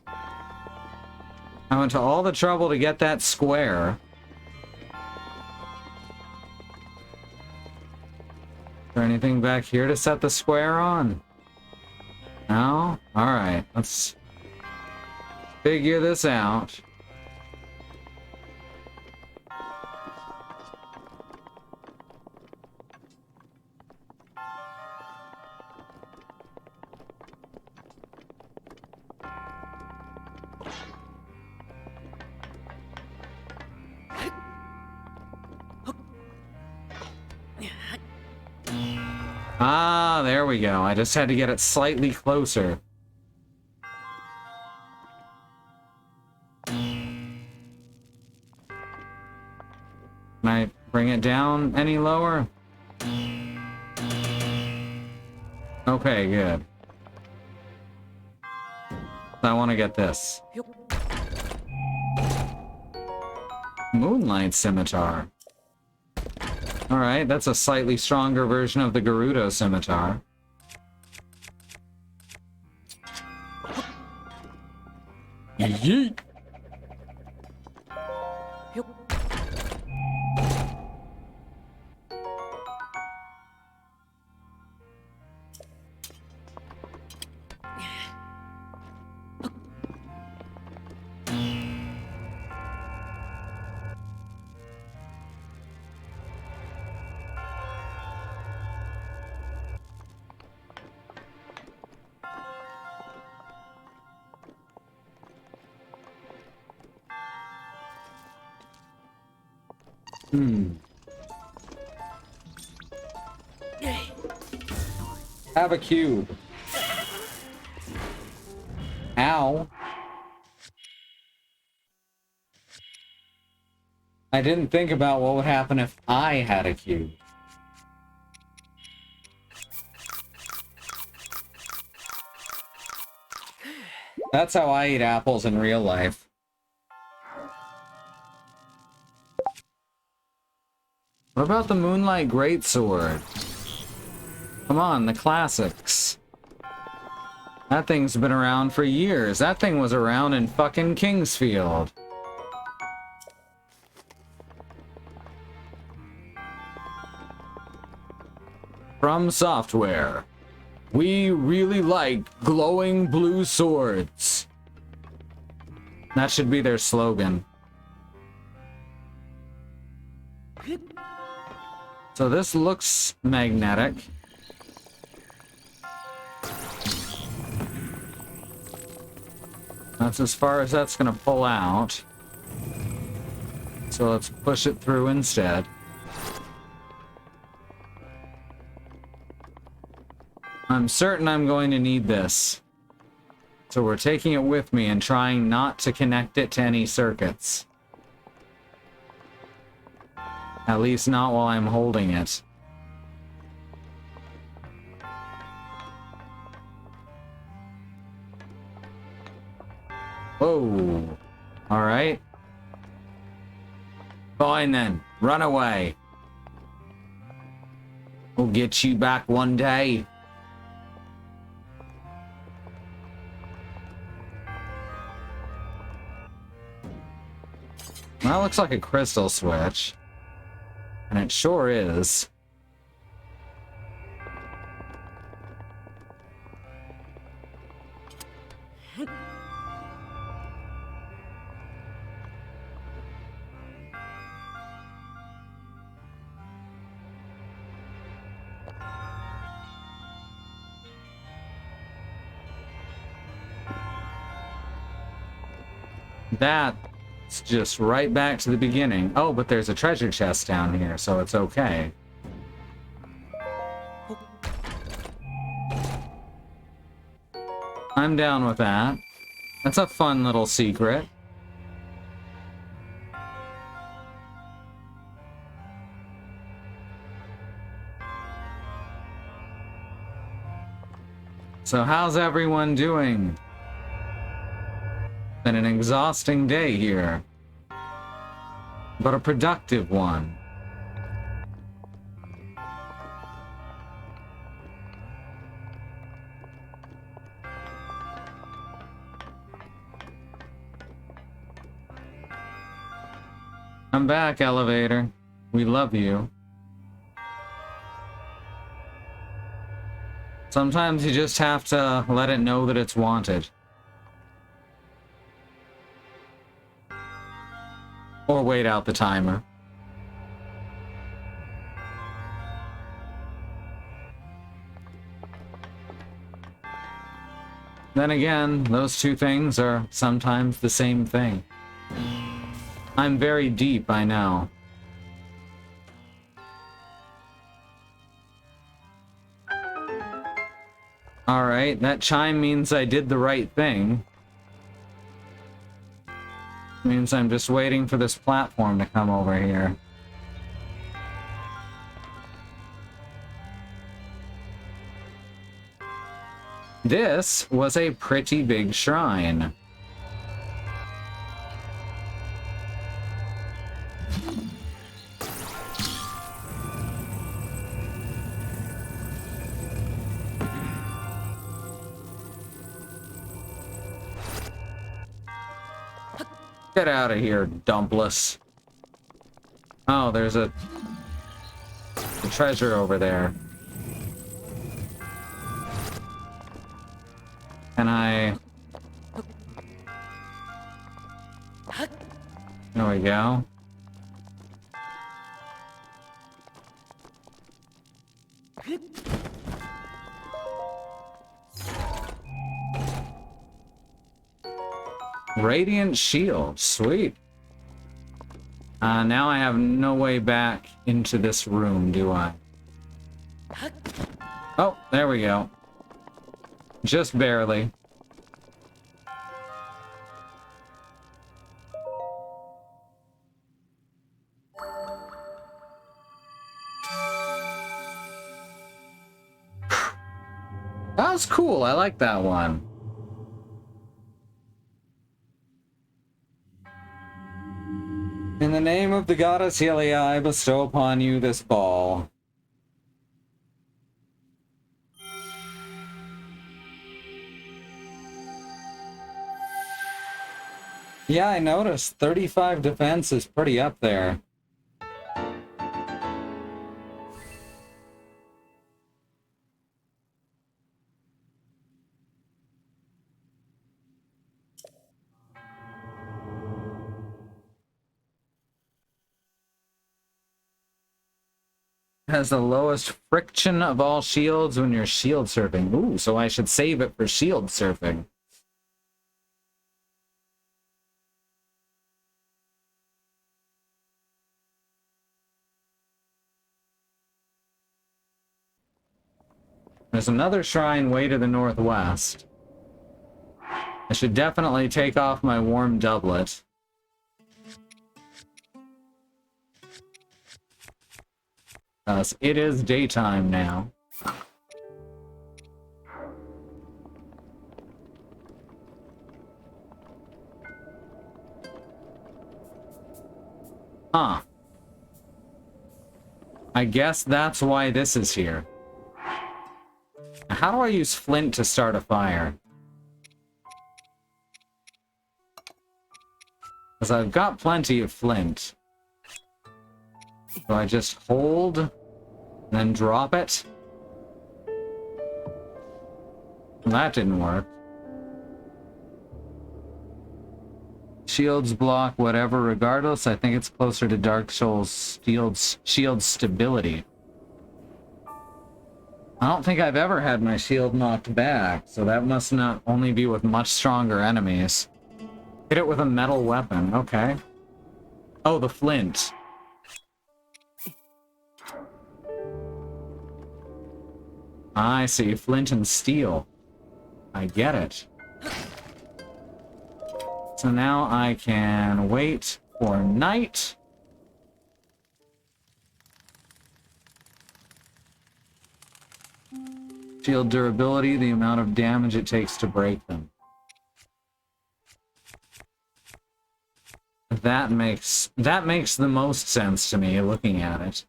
I went to all the trouble to get that square. Is there anything back here to set the square on? No? Alright, let's figure this out. Ah, there we go. I just had to get it slightly closer. Can I bring it down any lower? Okay, good. I want to get this. Moonlight Scimitar. Alright, that's a slightly stronger version of the Gerudo Scimitar. Yeet! Have a cube. Ow. I didn't think about what would happen if I had a cube. That's how I eat apples in real life. What about the Moonlight Greatsword? Come on, the classics. That thing's been around for years. That thing was around in fucking Kingsfield. From Software. We really like glowing blue swords. That should be their slogan. So this looks magnetic. That's as far as that's gonna pull out. So let's push it through instead. I'm certain I'm going to need this. So we're taking it with me and trying not to connect it to any circuits. At least not while I'm holding it. Whoa. Alright. Fine then. Run away. We'll get you back one day. That looks like a crystal switch. And it sure is. That's just right back to the beginning. Oh, but there's a treasure chest down here, so it's okay. I'm down with that. That's a fun little secret. So how's everyone doing? Been an exhausting day here, but a productive one. I'm back, elevator. We love you. Sometimes you just have to let it know that it's wanted. Or wait out the timer. Then again, those two things are sometimes the same thing. I'm very deep, I know. Alright, that chime means I did the right thing. Means I'm just waiting for this platform to come over here. This was a pretty big shrine. Get out of here, dumpless. Oh, there's a treasure over there. Can I... There we go. Radiant shield, sweet. Now I have no way back into this room, do I? Oh, there we go. Just barely. That was cool, I like that one. In the name of the goddess Helia, I bestow upon you this ball. Yeah, I noticed 35 defense is pretty up there. Has the lowest friction of all shields when you're shield surfing. Ooh, so I should save it for shield surfing. There's another shrine way to the northwest. I should definitely take off my warm doublet. It is daytime now. Huh. I guess that's why this is here. How do I use Flint to start a fire? Because I've got plenty of flint. So I just hold, and then drop it. Well, that didn't work. Shields block whatever regardless. I think it's closer to Dark Souls shield stability. I don't think I've ever had my shield knocked back, so that must not only be with much stronger enemies. Hit it with a metal weapon, okay. Oh, the flint. I see, flint and steel. I get it. So now I can wait for night. Shield durability, the amount of damage it takes to break them. That makes the most sense to me looking at it.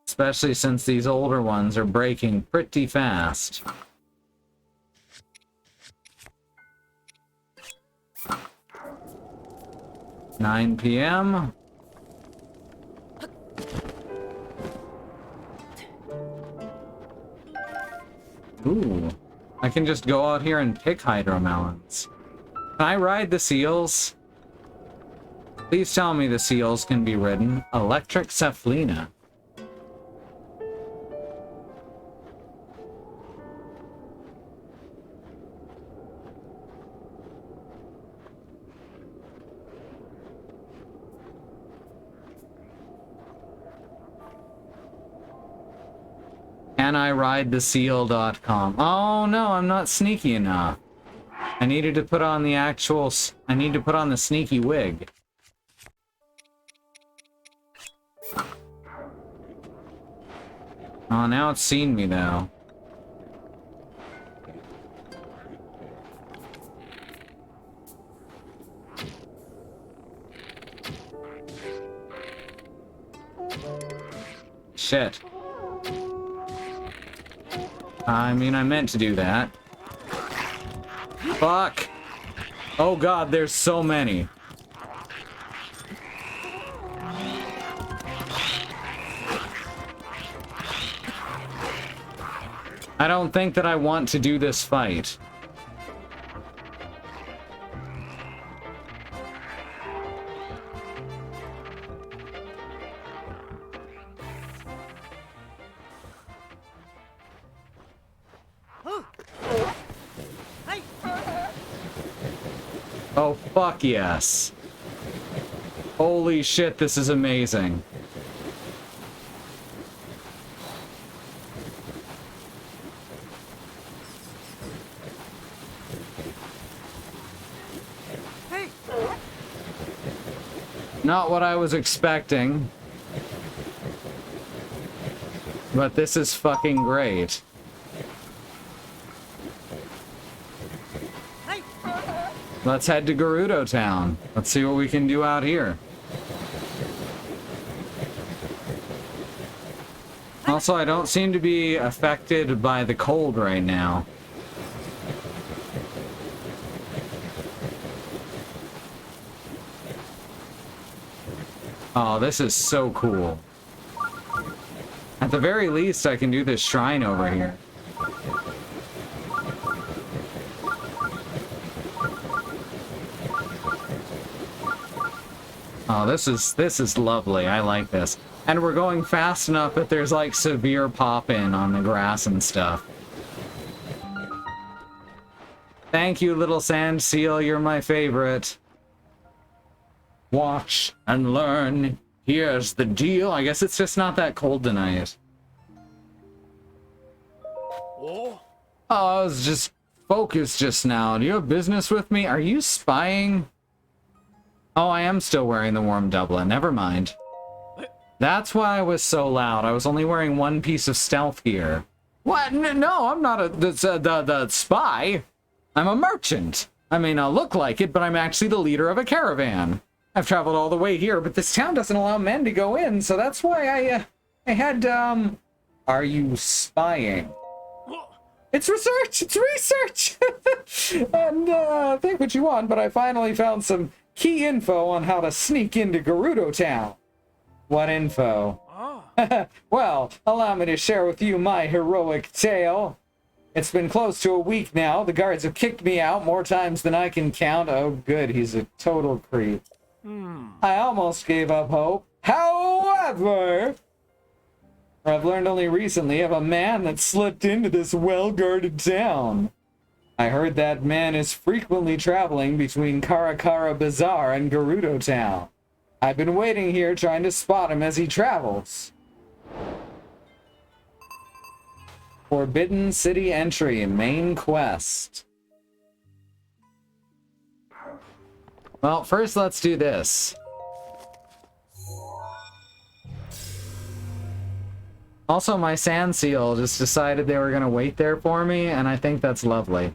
Especially since these older ones are breaking pretty fast. (9 p.m.) Ooh, I can just go out here and pick hydromelons. Can I ride the seals? Please tell me the seals can be ridden. Electric Cephalina. Can I ride the seal.com? Oh no, I'm not sneaky enough. I needed to put on the actual... I need to put on the sneaky wig. Oh, now it's seen me though. Shit. I mean, I meant to do that. Fuck! Oh god, there's so many. I don't think that I want to do this fight. Oh, fuck yes. Holy shit, this is amazing. Hey! Not what I was expecting. But this is fucking great. Let's head to Gerudo Town. Let's see what we can do out here. Also, I don't seem to be affected by the cold right now. Oh, this is so cool. At the very least, I can do this shrine over here. Oh, this is lovely. I like this. And we're going fast enough that there's like severe pop-in on the grass and stuff. Thank you, little sand seal. You're my favorite. Watch and learn. Here's the deal. I guess it's just not that cold tonight. Oh? Oh, I was just focused just now. Do you have business with me? Are you spying? Oh, I am still wearing the warm doublet. Never mind. That's why I was so loud. I was only wearing one piece of stealth gear. What? No, I'm not the spy. I'm a merchant. I may not look like it, but I'm actually the leader of a caravan. I've traveled all the way here, but this town doesn't allow men to go in, so that's why I had, Are you spying? It's research! It's research! And, think what you want, but I finally found some key info on how to sneak into Gerudo Town. What info? Oh. Well, allow me to share with you my heroic tale. It's been close to a week now. The guards have kicked me out more times than I can count. Oh, good, he's a total creep. I almost gave up hope. However, I've learned only recently of a man that slipped into this well-guarded town. I heard that man is frequently traveling between Karakara Bazaar and Gerudo Town. I've been waiting here trying to spot him as he travels. Forbidden City Entry, main quest. Well, first let's do this. Also, my sand seal just decided they were going to wait there for me, and I think that's lovely.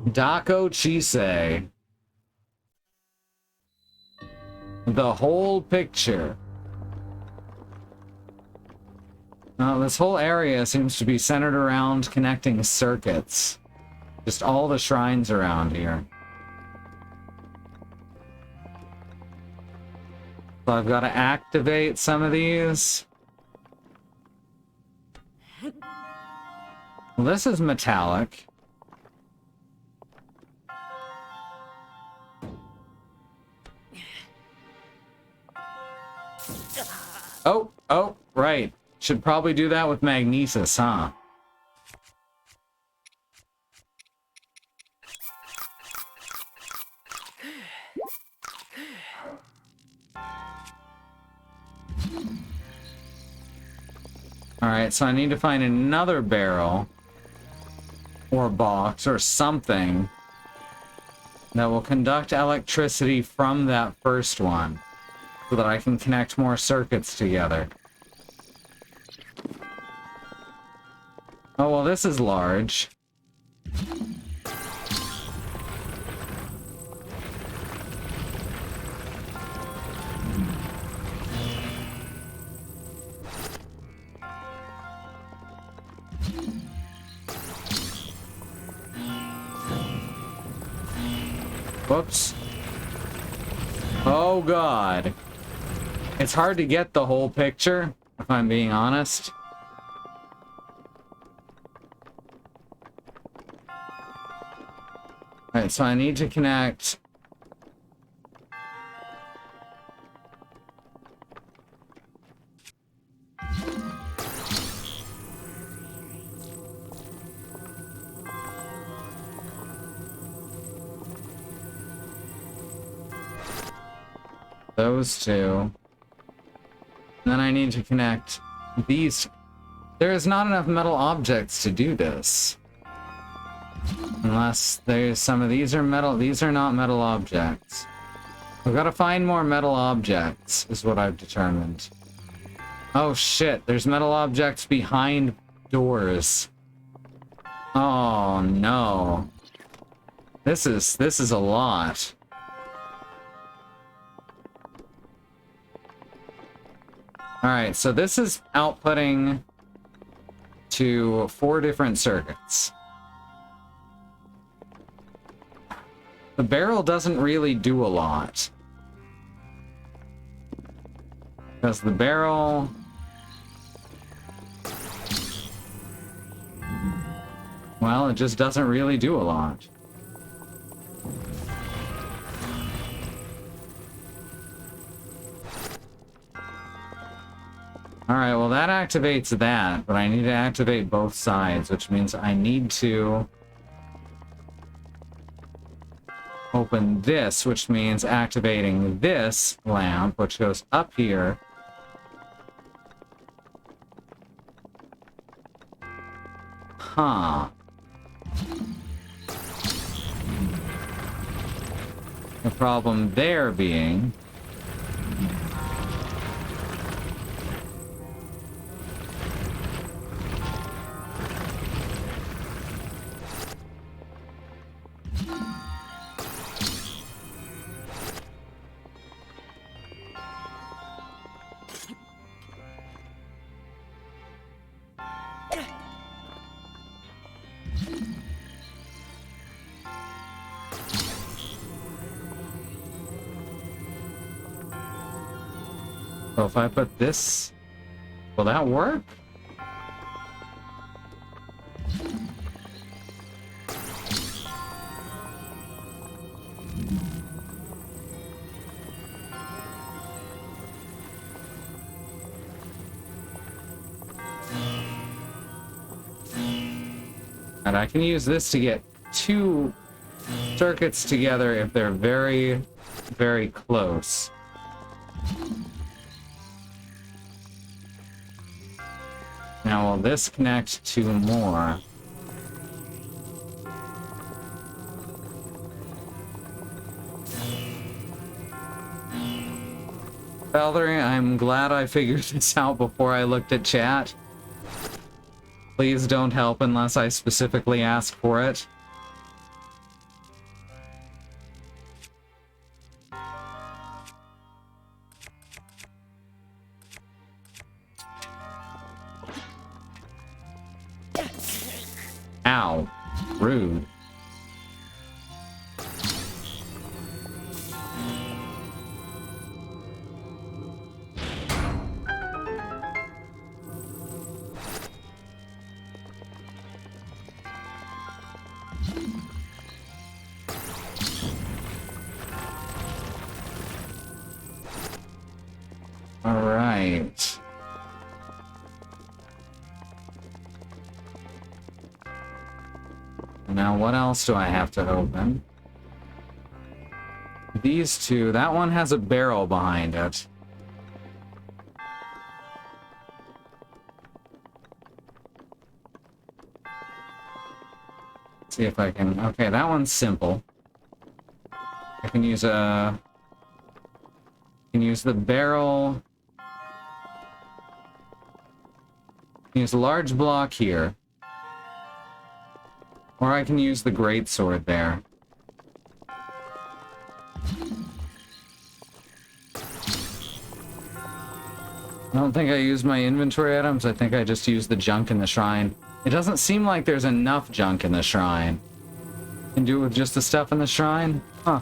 Dako Chise. The whole picture. This whole area seems to be centered around connecting circuits. Just all the shrines around here. So I've got to activate some of these. Well, this is metallic. Oh, right. Should probably do that with magnesis, huh? Alright, so I need to find another barrel or box or something that will conduct electricity from that first one so that I can connect more circuits together. Oh, well, this is large. Whoops. Oh, God. It's hard to get the whole picture, if I'm being honest. Alright, so I need to connect... those two. And then I need to connect these. There is not enough metal objects to do this. Unless there's some of these are metal. These are not metal objects. I've got to find more metal objects, is what I've determined. Oh shit, there's metal objects behind doors. Oh no. This is a lot. Alright, so this is outputting to 4 different circuits. The barrel doesn't really do a lot. Because the barrel... well, it just doesn't really do a lot. Alright, well that activates that, but I need to activate both sides, which means I need to open this, which means activating this lamp, which goes up here. Huh. The problem there being... So if I put this, will that work? And I can use this to get two circuits together if they're very, very close. Now, will this connect to more? Valerie, I'm glad I figured this out before I looked at chat. Please don't help unless I specifically ask for it. Ow. Rude. All right. Now, what else do I have to open? These two. That one has a barrel behind it. See if I can... Okay, that one's simple. I can use a... I can use the barrel... Use a large block here. Or I can use the greatsword there. I don't think I used my inventory items. I think I just used the junk in the shrine. It doesn't seem like there's enough junk in the shrine. Can do it with just the stuff in the shrine? Huh.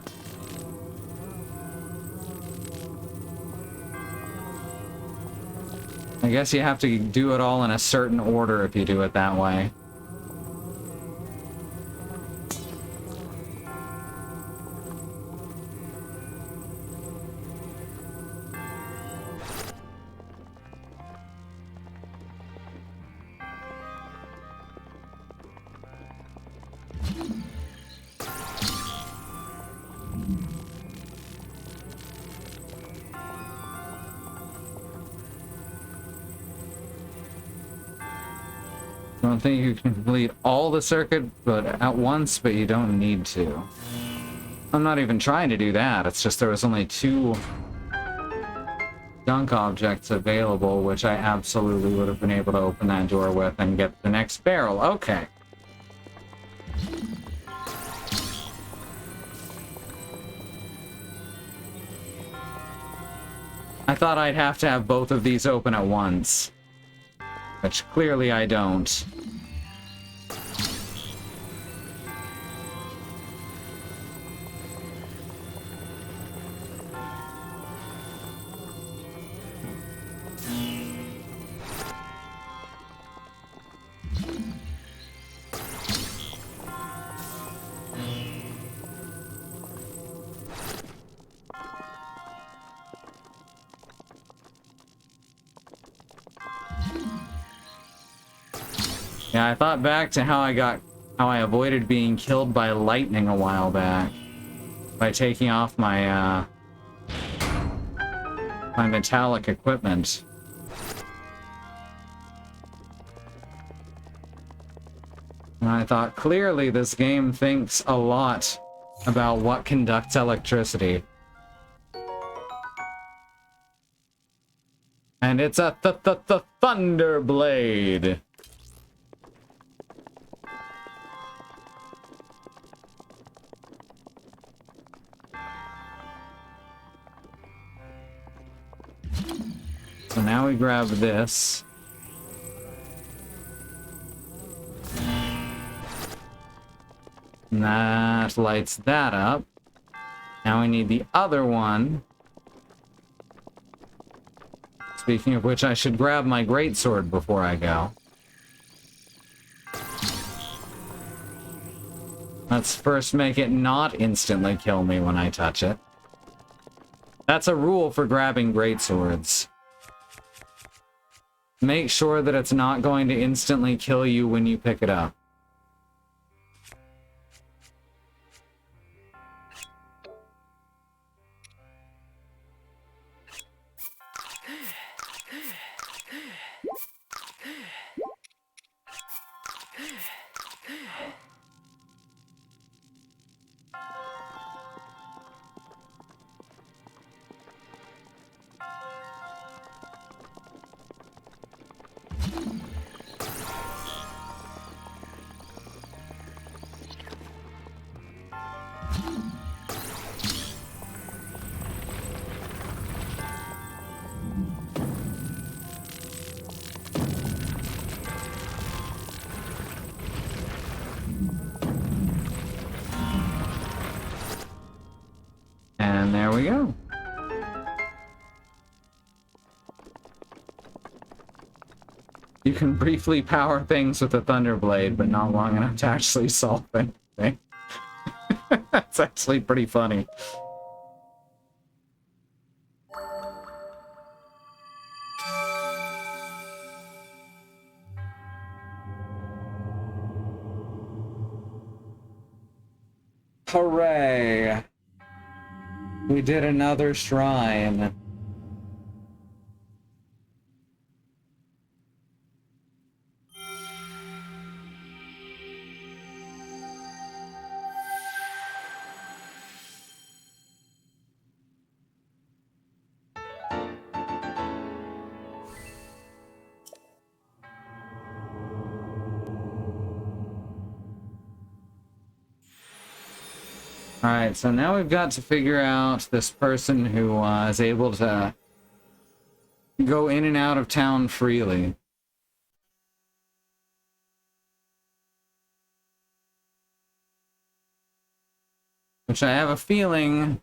I guess you have to do it all in a certain order if you do it that way. I don't think you can complete all the circuit at once, but you don't need to. I'm not even trying to do that. It's just there was only 2 junk objects available, which I absolutely would have been able to open that door with and get the next barrel. Okay. I thought I'd have to have both of these open at once, which clearly I don't. Yeah, I thought back to how I avoided being killed by lightning a while back by taking off my my metallic equipment. And I thought, clearly this game thinks a lot about what conducts electricity. And it's a thunder blade. So now we grab this. And that lights that up. Now we need the other one. Speaking of which, I should grab my greatsword before I go. Let's first make it not instantly kill me when I touch it. That's a rule for grabbing greatswords. Make sure that it's not going to instantly kill you when you pick it up. And there we go. You can briefly power things with a Thunderblade, but not long enough to actually solve anything. That's actually pretty funny. Hooray! We did another shrine. Alright, so now we've got to figure out this person who is able to go in and out of town freely. Which I have a feeling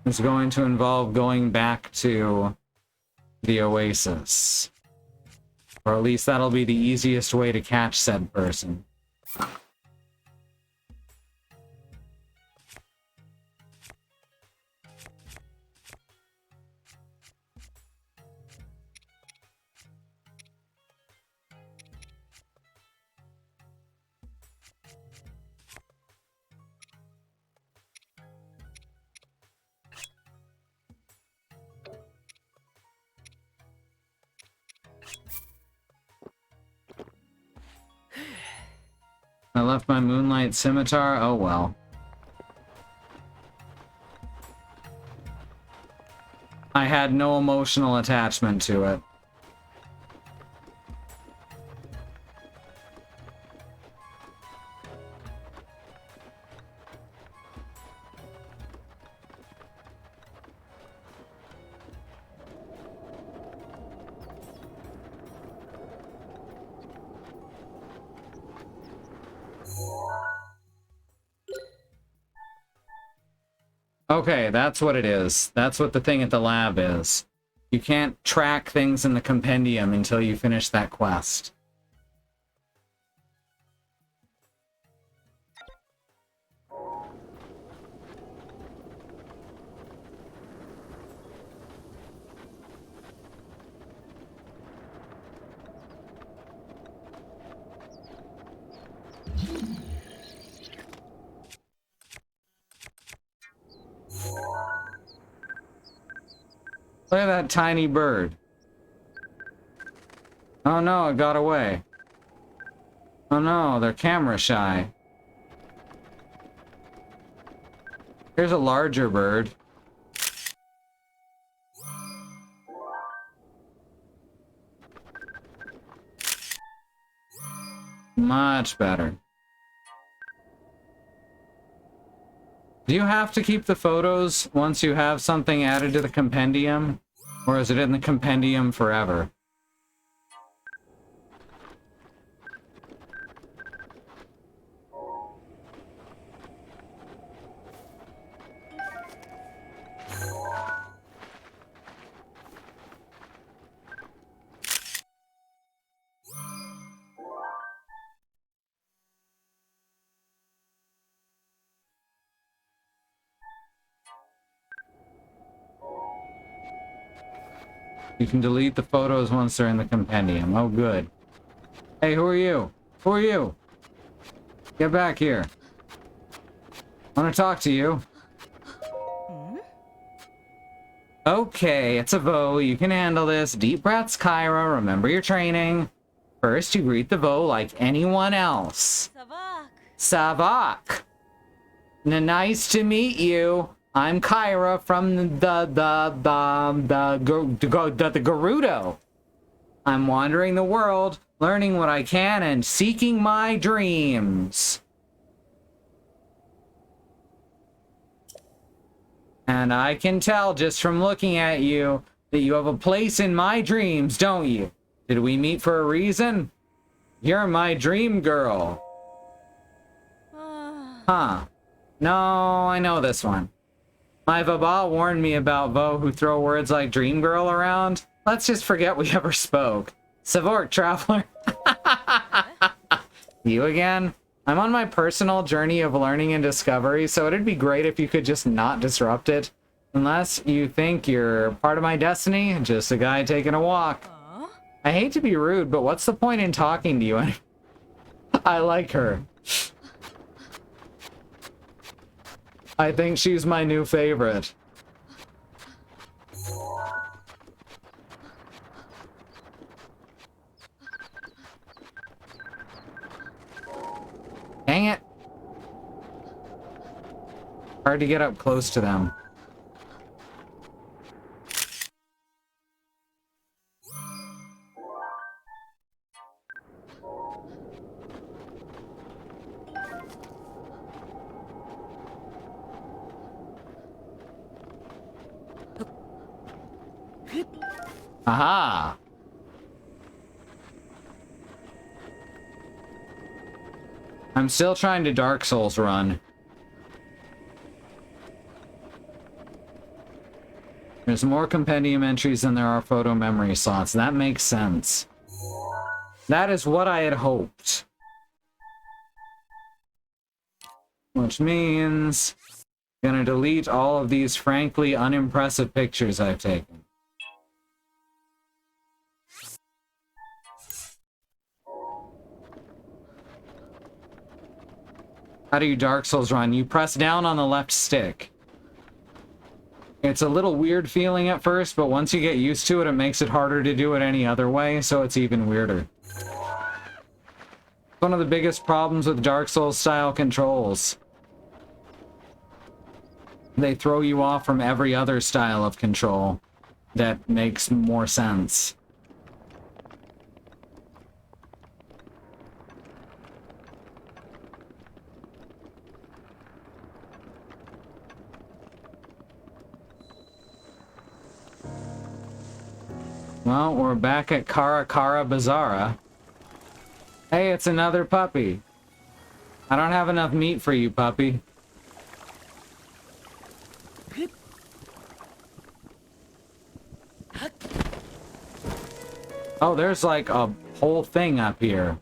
is going to involve going back to the Oasis. Or at least that'll be the easiest way to catch said person. I left my Moonlight scimitar? Oh well. I had no emotional attachment to it. Okay, that's what it is. That's what the thing at the lab is. You can't track things in the compendium until you finish that quest. Look at that tiny bird. Oh no, it got away. Oh no, they're camera shy. Here's a larger bird. Much better. Do you have to keep the photos once you have something added to the compendium? Or is it in the compendium forever? You can delete the photos once they're in the compendium. Oh, good. Hey, who are you? Who are you? Get back here. I want to talk to you. Okay, it's a Vo. You can handle this. Deep breaths, Kyra. Remember your training. First, you greet the Vo like anyone else. Savak. Savak. Nice to meet you. I'm Kyra from the Gerudo. I'm wandering the world, learning what I can, and seeking my dreams. And I can tell just from looking at you that you have a place in my dreams, don't you? Did we meet for a reason? You're my dream girl. Huh. No, I know this one. My Baba warned me about Vo who throw words like dream girl around. Let's just forget we ever spoke. Savork, traveler. You again? I'm on my personal journey of learning and discovery, so it'd be great if you could just not disrupt it. Unless you think you're part of my destiny, just a guy taking a walk. I hate to be rude, but what's the point in talking to you? I like her. I think she's my new favorite. Dang it. Hard to get up close to them. Aha! I'm still trying to Dark Souls run. There's more compendium entries than there are photo memory slots. That makes sense. That is what I had hoped. Which means I'm gonna delete all of these frankly unimpressive pictures I've taken. How do you Dark Souls run? You press down on the left stick. It's a little weird feeling at first, but once you get used to it, it makes it harder to do it any other way, so it's even weirder. One of the biggest problems with Dark Souls style controls. They throw you off from every other style of control that makes more sense. Well, we're back at Kara Bazaara. Hey, it's another puppy. I don't have enough meat for you, puppy. Oh, there's like a whole thing up here.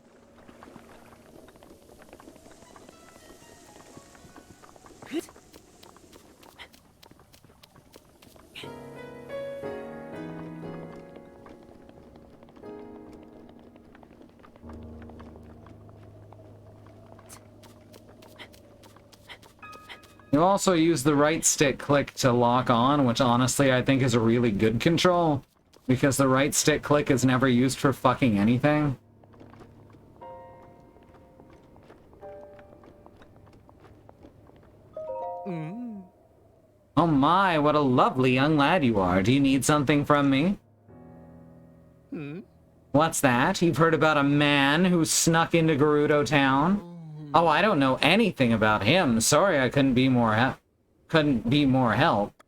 You also use the right stick click to lock on, which honestly I think is a really good control, because the right stick click is never used for fucking anything. Oh my, what a lovely young lad you are. Do you need something from me? What's that? You've heard about a man who snuck into Gerudo Town? Oh, I don't know anything about him. Sorry I couldn't be more help.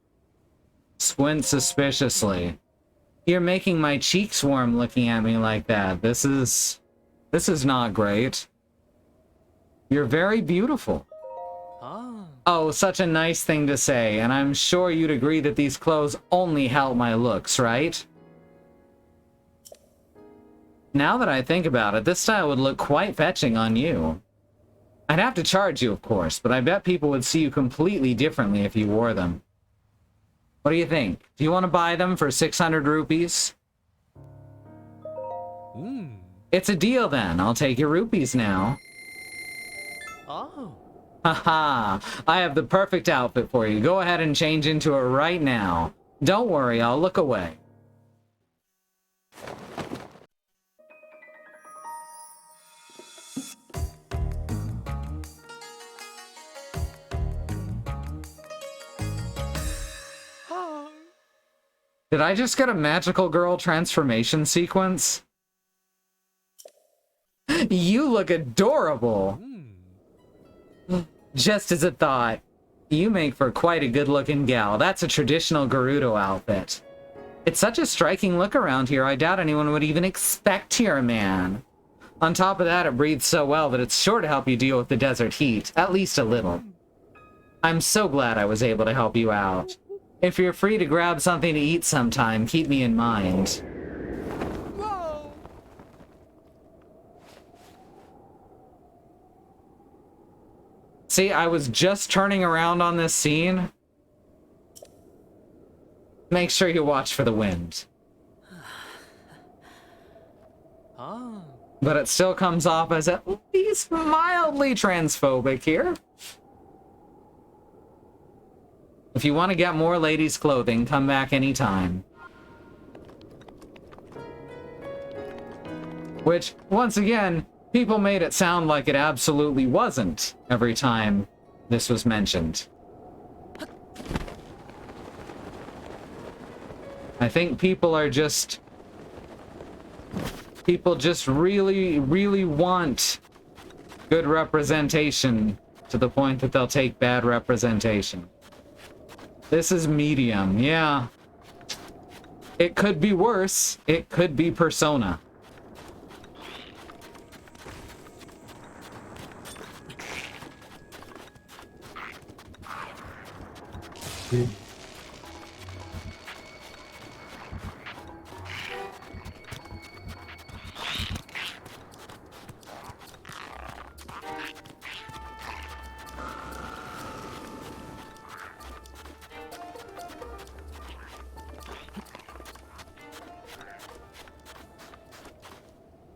Squint suspiciously. You're making my cheeks warm looking at me like that. This is not great. You're very beautiful. Oh, such a nice thing to say, and I'm sure you'd agree that these clothes only help my looks, right? Now that I think about it, this style would look quite fetching on you. I'd have to charge you, of course, but I bet people would see you completely differently if you wore them. What do you think? Do you want to buy them for 600 rupees? It's a deal then. I'll take your rupees now. Haha, I have the perfect outfit for you. Go ahead and change into it right now. Don't worry, I'll look away. Did I just get a magical girl transformation sequence? You look adorable! Just as a thought, you make for quite a good-looking gal. That's a traditional Gerudo outfit. It's such a striking look around here, I doubt anyone would even expect you're a man. On top of that, it breathes so well that it's sure to help you deal with the desert heat, at least a little. I'm so glad I was able to help you out. If you're free to grab something to eat sometime, keep me in mind. See, I was just turning around on this scene. Make sure you watch for the wind. But it still comes off as at least mildly transphobic here. If you want to get more ladies' clothing, come back anytime. Which, once again, people made it sound like it absolutely wasn't every time this was mentioned. I think people just really, really want good representation to the point that they'll take bad representation. This is medium, yeah. It could be worse. It could be Persona.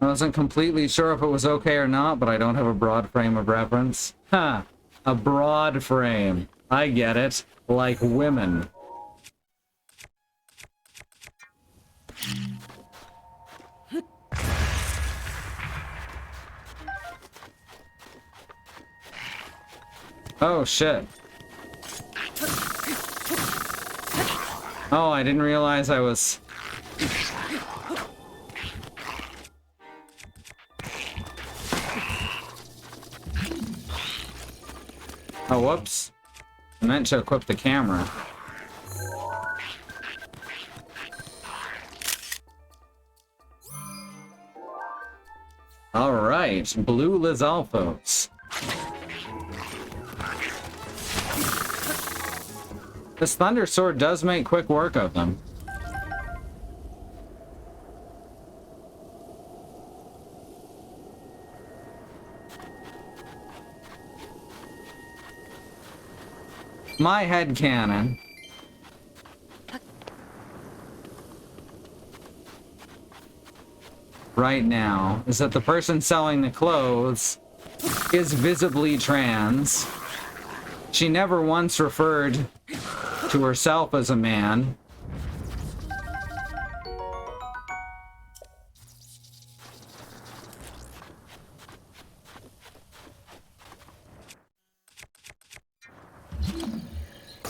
I wasn't completely sure if it was okay or not, but I don't have a broad frame of reference. Huh. A broad frame. I get it. Like women. Oh, shit. Oh, I didn't realize I was... Oh, whoops. I meant to equip the camera. Alright, blue Lizalfos. This Thunder Sword does make quick work of them. My headcanon. Right now is that the person selling the clothes is visibly trans. She never once referred to herself as a man.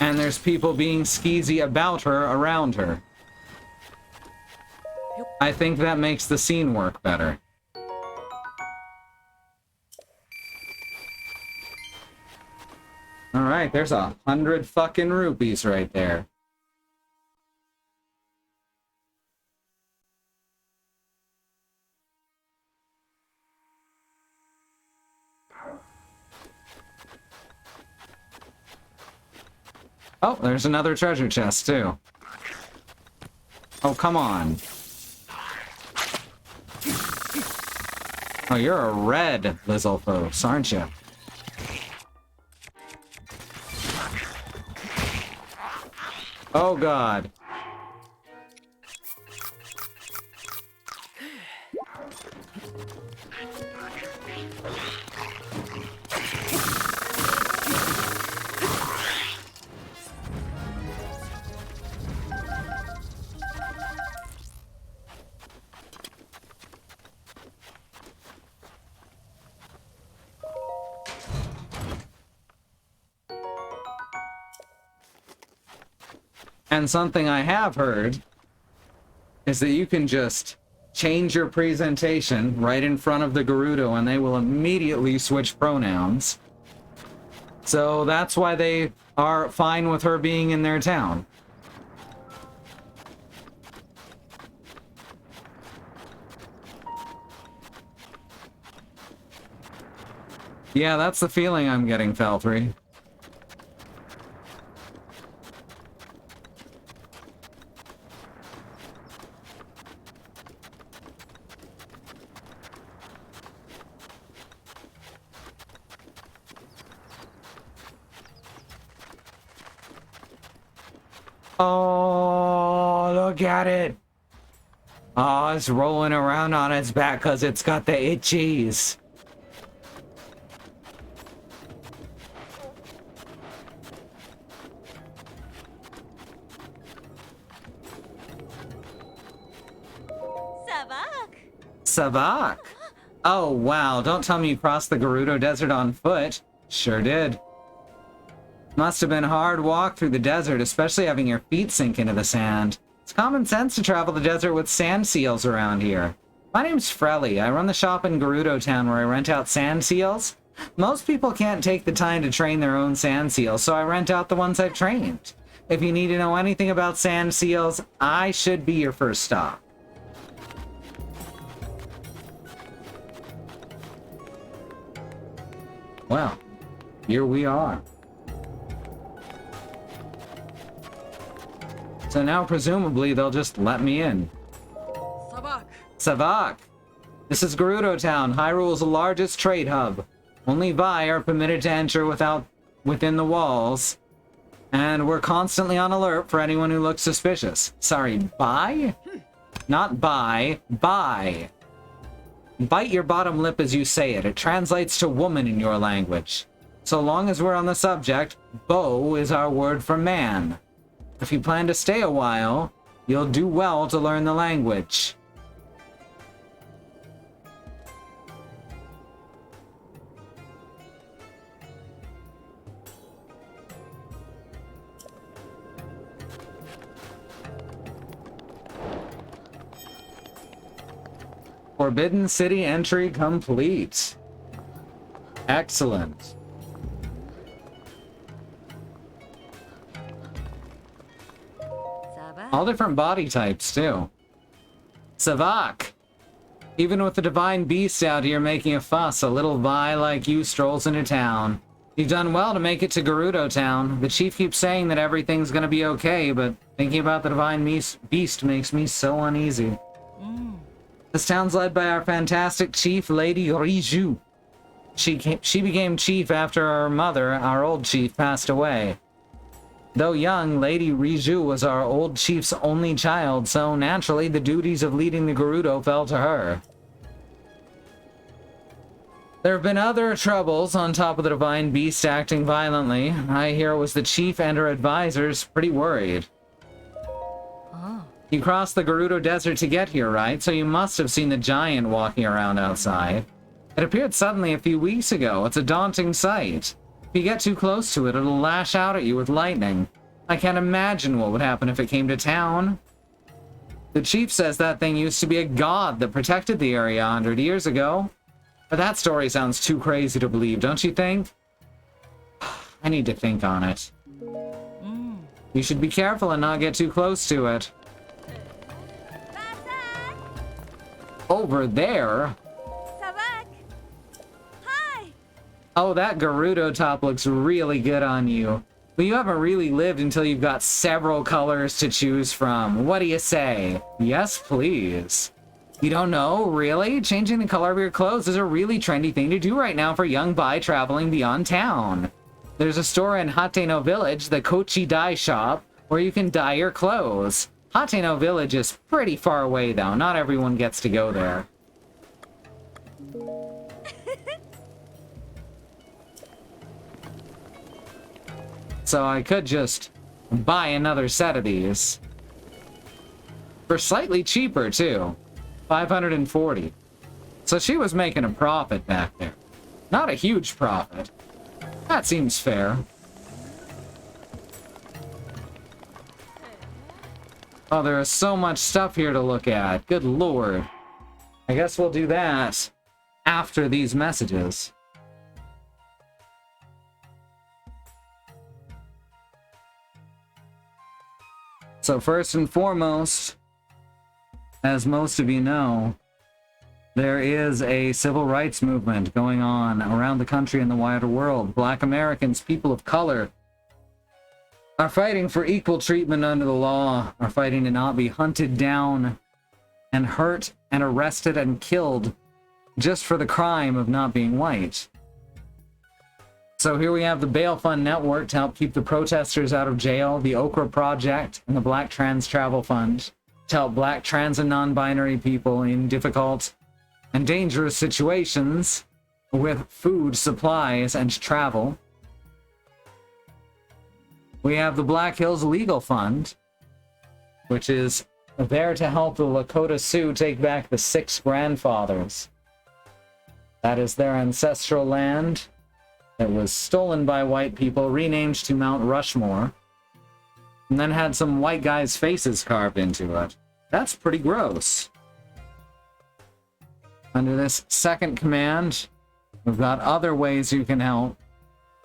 And there's people being skeezy about her, around her. I think that makes the scene work better. Alright, there's 100 fucking rupees right there. Oh, there's another treasure chest, too. Oh, come on. Oh, you're a red Lizalfos, aren't you? Oh, God. And something I have heard is that you can just change your presentation right in front of the Gerudo and they will immediately switch pronouns. So that's why they are fine with her being in their town. Yeah, that's the feeling I'm getting, Feltry. Oh, look at it. Oh, it's rolling around on its back because it's got the itchies. Savak? Oh, wow. Don't tell me you crossed the Gerudo Desert on foot. Sure did. Must have been a hard walk through the desert, especially having your feet sink into the sand. It's common sense to travel the desert with sand seals around here. My name's Frelly. I run the shop in Gerudo Town where I rent out sand seals. Most people can't take the time to train their own sand seals, so I rent out the ones I've trained. If you need to know anything about sand seals, I should be your first stop. Well, here we are. So now, presumably, they'll just let me in. Savak! This is Gerudo Town, Hyrule's largest trade hub. Only Vi are permitted to enter within the walls. And we're constantly on alert for anyone who looks suspicious. Sorry, Bi? Not buy, buy. Bite your bottom lip as you say it. It translates to woman in your language. So long as we're on the subject, beau is our word for man. If you plan to stay a while, you'll do well to learn the language. Forbidden City entry complete. Excellent. All different body types, too. Savak! Even with the divine beast out here making a fuss, a little Vi like you strolls into town. You've done well to make it to Gerudo Town. The chief keeps saying that everything's gonna be okay, but thinking about the divine beast makes me so uneasy. This town's led by our fantastic chief, Lady Riju. She became chief after our mother, our old chief, passed away. Though young, Lady Riju was our old chief's only child, so naturally the duties of leading the Gerudo fell to her. There have been other troubles on top of the divine beast acting violently. I hear it was the chief and her advisors pretty worried. You crossed the Gerudo Desert to get here, right? So you must have seen the giant walking around outside. It appeared suddenly a few weeks ago. It's a daunting sight. If you get too close to it, it'll lash out at you with lightning. I can't imagine what would happen if it came to town. The chief says that thing used to be a god that protected the area 100 years ago. But that story sounds too crazy to believe, don't you think? I need to think on it. You should be careful and not get too close to it. Over there? Hi! Oh, that Gerudo top looks really good on you. But you haven't really lived until you've got several colors to choose from. What do you say? Yes, please. You don't know? Really? Changing the color of your clothes is a really trendy thing to do right now for young bi traveling beyond town. There's a store in Rito Village, the Kochi dye shop, where you can dye your clothes. Rito Village is pretty far away though, not everyone gets to go there. So I could just buy another set of these. For slightly cheaper too. 540. So she was making a profit back there. Not a huge profit. That seems fair. Oh, there is so much stuff here to look at. Good lord. I guess we'll do that after these messages. So first and foremost, as most of you know, there is a civil rights movement going on around the country and the wider world. Black Americans, people of color, are fighting for equal treatment under the law, are fighting to not be hunted down and hurt and arrested and killed just for the crime of not being white. So here we have the Bail Fund Network to help keep the protesters out of jail, the Okra Project, and the Black Trans Travel Fund to help black trans and non-binary people in difficult and dangerous situations with food, supplies, and travel. We have the Black Hills Legal Fund, which is there to help the Lakota Sioux take back the 6 grandfathers. That is their ancestral land that was stolen by white people, renamed to Mount Rushmore, and then had some white guys' faces carved into it. That's pretty gross. Under this second command, we've got other ways you can help.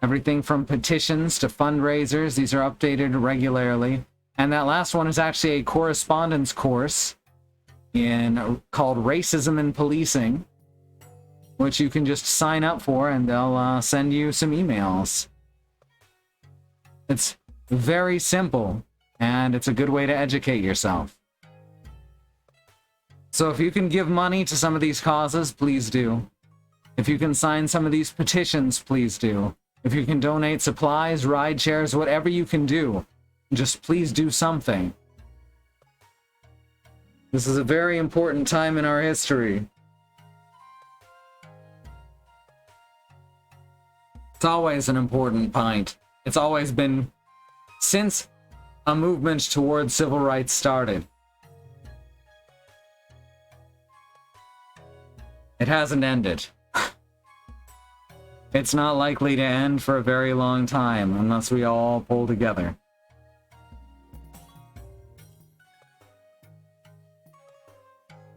Everything from petitions to fundraisers. These are updated regularly. And that last one is actually a correspondence course called Racism and Policing, which you can just sign up for and they'll send you some emails. It's very simple, and it's a good way to educate yourself. So if you can give money to some of these causes, please do. If you can sign some of these petitions, please do. If you can donate supplies, ride shares, whatever you can do, just please do something. This is a very important time in our history. It's always an important point. It's always been since a movement towards civil rights started. It hasn't ended. It's not likely to end for a very long time unless we all pull together.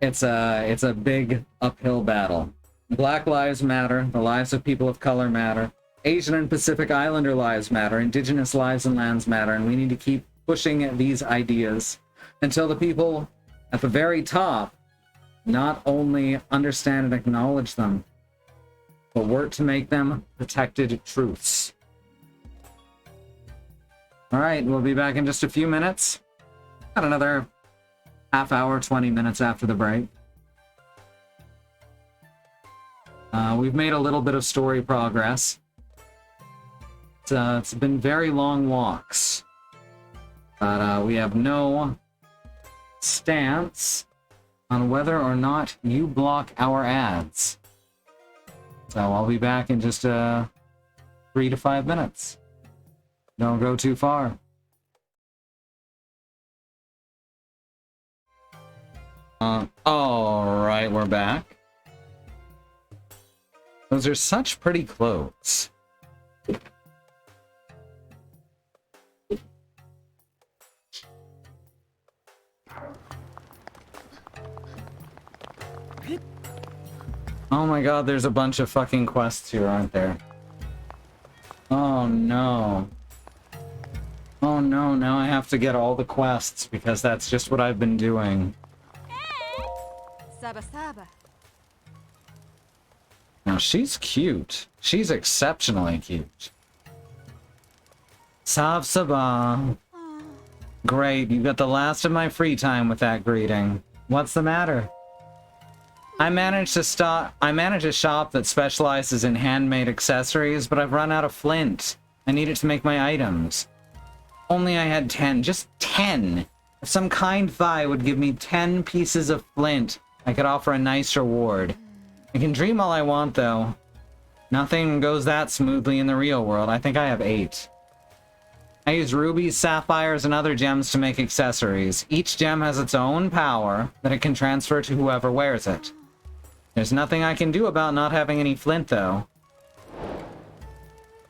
It's a big uphill battle. Black lives matter. The lives of people of color matter. Asian and Pacific Islander lives matter. Indigenous lives and lands matter. And we need to keep pushing these ideas until the people at the very top not only understand and acknowledge them, but work to make them protected truths. Alright, we'll be back in just a few minutes. Got another half hour, 20 minutes after the break. We've made a little bit of story progress. It's been very long walks. But we have no stance on whether or not you block our ads. So I'll be back in just 3 to 5 minutes. Don't go too far. Alright, we're back. Those are such pretty clothes. Oh my god, there's a bunch of fucking quests here, aren't there? Oh no. Oh no, now I have to get all the quests because that's just what I've been doing. Saba Saba. Now she's cute. She's exceptionally cute. Sav Sabah. Great, you got the last of my free time with that greeting. What's the matter? I manage a shop that specializes in handmade accessories, but I've run out of flint. I need it to make my items. Only I had 10, just 10. If some kind Thai would give me 10 pieces of flint, I could offer a nice reward. I can dream all I want, though. Nothing goes that smoothly in the real world. I think I have 8. I use rubies, sapphires, and other gems to make accessories. Each gem has its own power that it can transfer to whoever wears it. There's nothing I can do about not having any flint, though.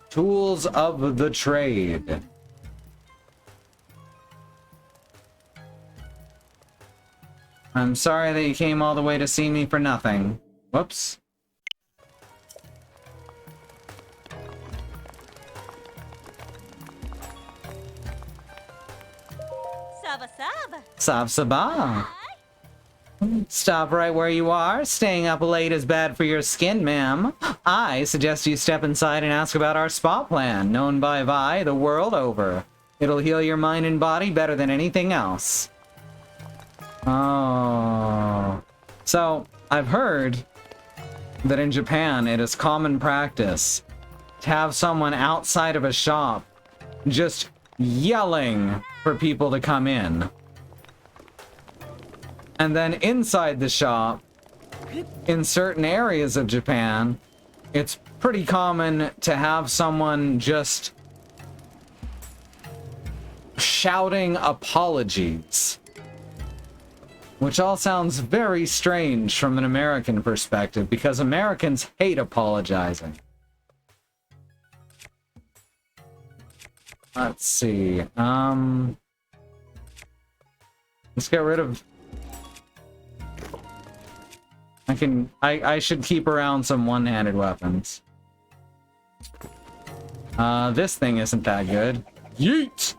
Tools of the trade. I'm sorry that you came all the way to see me for nothing. Whoops. Saba Saba. Sav Sabah. Stop right where you are. Staying up late is bad for your skin, ma'am. I suggest you step inside and ask about our spa plan, known by Vi the world over. It'll heal your mind and body better than anything else. Oh. So, I've heard that in Japan it is common practice to have someone outside of a shop just yelling for people to come in. And then inside the shop, in certain areas of Japan, it's pretty common to have someone just shouting apologies. Which all sounds very strange from an American perspective, because Americans hate apologizing. Let's see. Let's get rid of... I should keep around some one-handed weapons. This thing isn't that good. Yeet!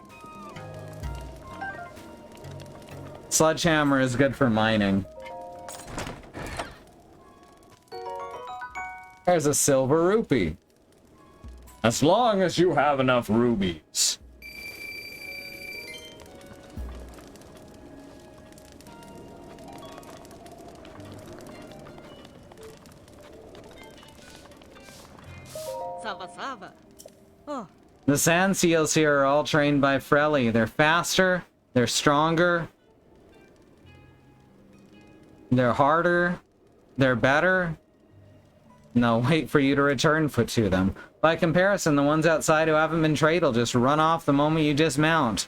Sledgehammer is good for mining. There's a silver rupee. As long as you have enough rubies. Saba Saba. Oh. The sand seals here are all trained by Frelly. They're faster, they're stronger, they're harder, they're better, and they'll wait for you to return foot to them. By comparison, the ones outside who haven't been trained will just run off the moment you dismount.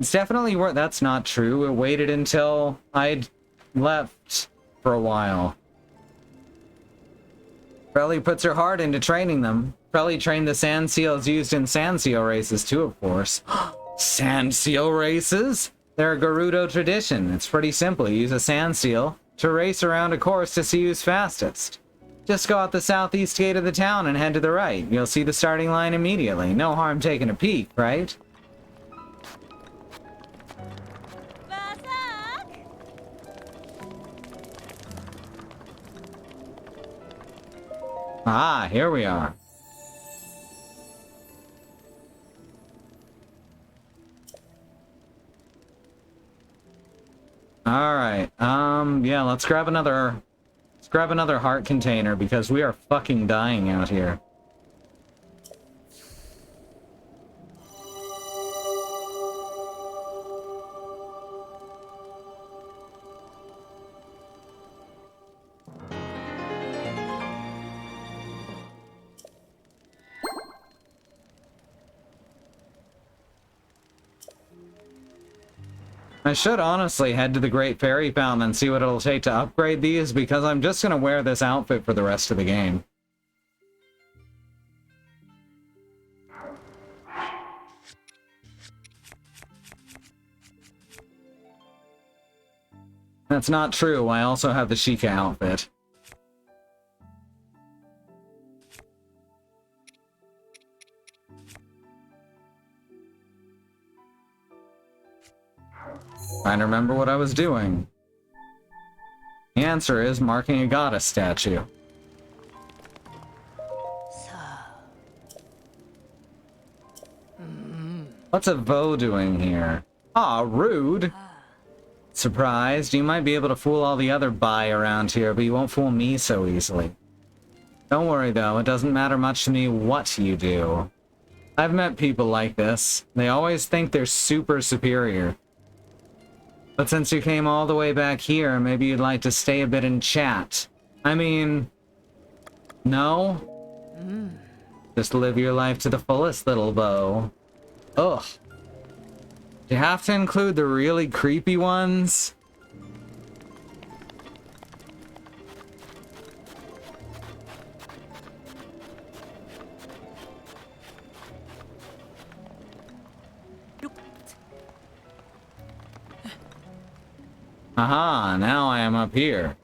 It's definitely worth... That's not true. It waited until I'd left for a while. Frelly puts her heart into training them. Frelly trained the sand seals used in sand seal races too, of course. Sand seal races? They're a Gerudo tradition. It's pretty simple. You use a sand seal to race around a course to see who's fastest. Just go out the southeast gate of the town and head to the right. You'll see the starting line immediately. No harm taking a peek, right? Basak. Ah, here we are. Alright, yeah, let's grab another heart container because we are fucking dying out here. I should honestly head to the Great Fairy Fountain and see what it'll take to upgrade these, because I'm just gonna wear this outfit for the rest of the game. That's not true, I also have the Sheikah outfit. Trying to remember what I was doing. The answer is marking a goddess statue. What's a Vo doing here? Aw, rude. Surprised, you might be able to fool all the other bi around here, but you won't fool me so easily. Don't worry though, it doesn't matter much to me what you do. I've met people like this. They always think they're super superior. But since you came all the way back here, maybe you'd like to stay a bit and chat. I mean... No? Just live your life to the fullest, little Bo. Ugh. Do you have to include the really creepy ones? Aha, now I am up here.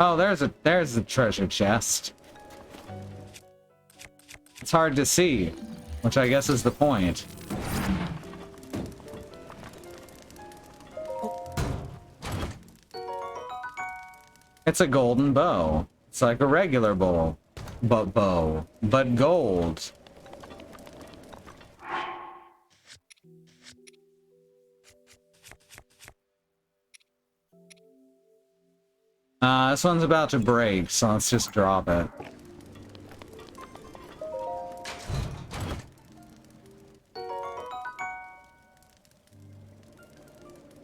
Oh, there's a treasure chest. It's hard to see, which I guess is the point. It's a golden bow. It's like a regular bow. But gold. This one's about to break, so let's just drop it.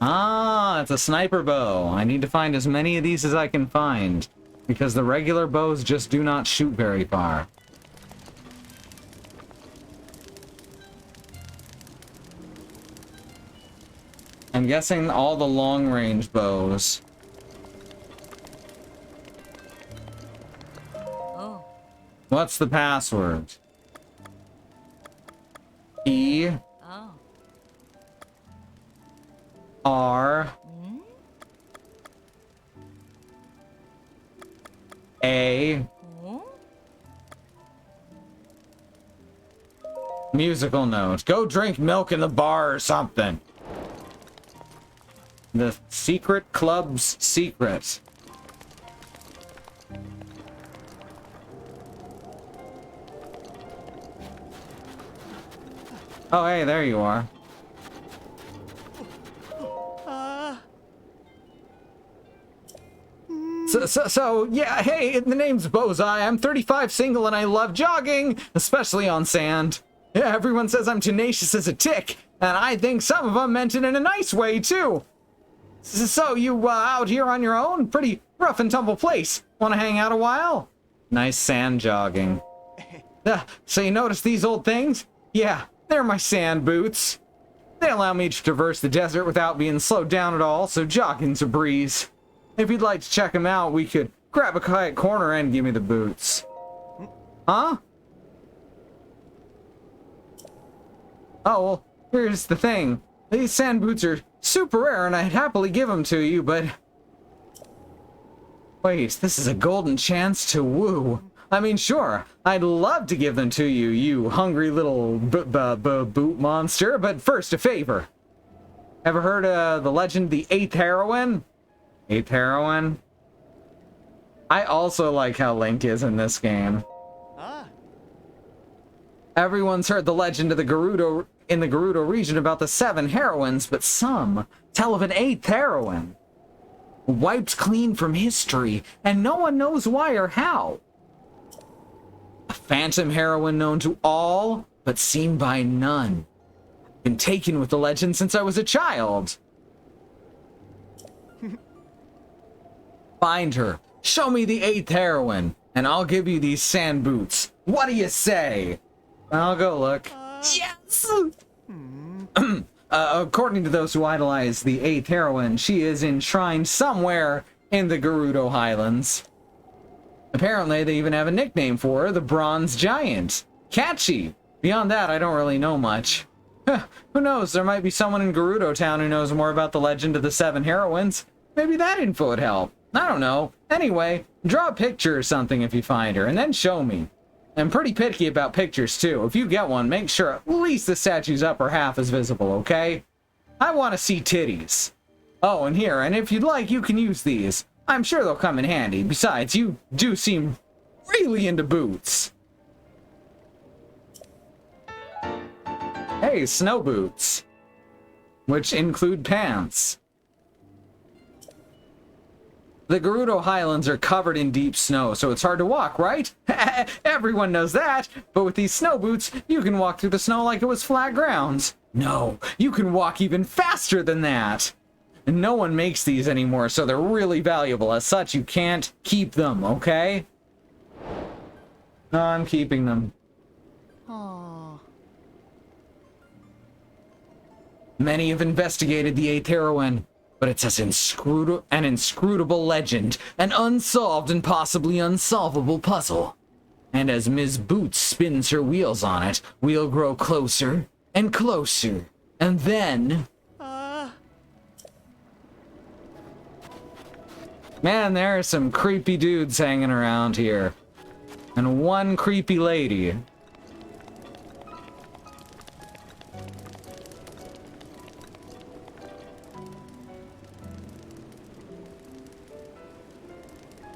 Ah, it's a sniper bow. I need to find as many of these as I can find, because the regular bows just do not shoot very far. I'm guessing all the long-range bows. Oh. What's the password? E Oh. R A Oh. musical note. Go drink milk in the bar or something. The secret club's secret. Oh, hey, there you are. So, yeah, hey, the name's Bozai. I'm 35, single, and I love jogging, especially on sand. Yeah, everyone says I'm tenacious as a tick, and I think some of them meant it in a nice way, too. So, you out here on your own? Pretty rough and tumble place. Want to hang out a while? Nice sand jogging. So you notice these old things? Yeah, they're my sand boots. They allow me to traverse the desert without being slowed down at all, so jogging's a breeze. If you'd like to check them out, we could grab a quiet corner and give me the boots. Huh? Oh, well, here's the thing. These sand boots are super rare, and I'd happily give them to you, but... Wait, this is a golden chance to woo. I mean, sure, I'd love to give them to you, you hungry little boot monster, but first, a favor. Ever heard of the legend of the 8th heroine? 8th heroine? I also like how Link is in this game. Everyone's heard the legend of the Gerudo in the Gerudo region about the 7 heroines, but some tell of an 8th heroine. Wiped clean from history, and no one knows why or how. A phantom heroine known to all, but seen by none. Been taken with the legend since I was a child. Find her, show me the 8th heroine, and I'll give you these sand boots. What do you say? I'll go look. Yes! According to those who idolize the 8th heroine, she is enshrined somewhere in the Gerudo Highlands. Apparently, they even have a nickname for her, the Bronze Giant. Catchy! Beyond that, I don't really know much. Who knows, there might be someone in Gerudo Town who knows more about the legend of the 7 heroines. Maybe that info would help. I don't know. Anyway, draw a picture or something if you find her, and then show me. I'm pretty picky about pictures, too. If you get one, make sure at least the statue's upper half is visible, okay? I want to see titties. Oh, and here, and if you'd like, you can use these. I'm sure they'll come in handy. Besides, you do seem really into boots. Hey, snow boots. Which include pants. The Gerudo Highlands are covered in deep snow, so it's hard to walk, right? Everyone knows that, but with these snow boots, you can walk through the snow like it was flat ground. No, you can walk even faster than that. And no one makes these anymore, so they're really valuable. As such, you can't keep them, okay? No, I'm keeping them. Aw. Many have investigated the eighth heroine, but it's an inscrutable legend, an unsolved and possibly unsolvable puzzle. And as Ms. Boots spins her wheels on it, we'll grow closer and closer, and then... Man, there are some creepy dudes hanging around here. And one creepy lady.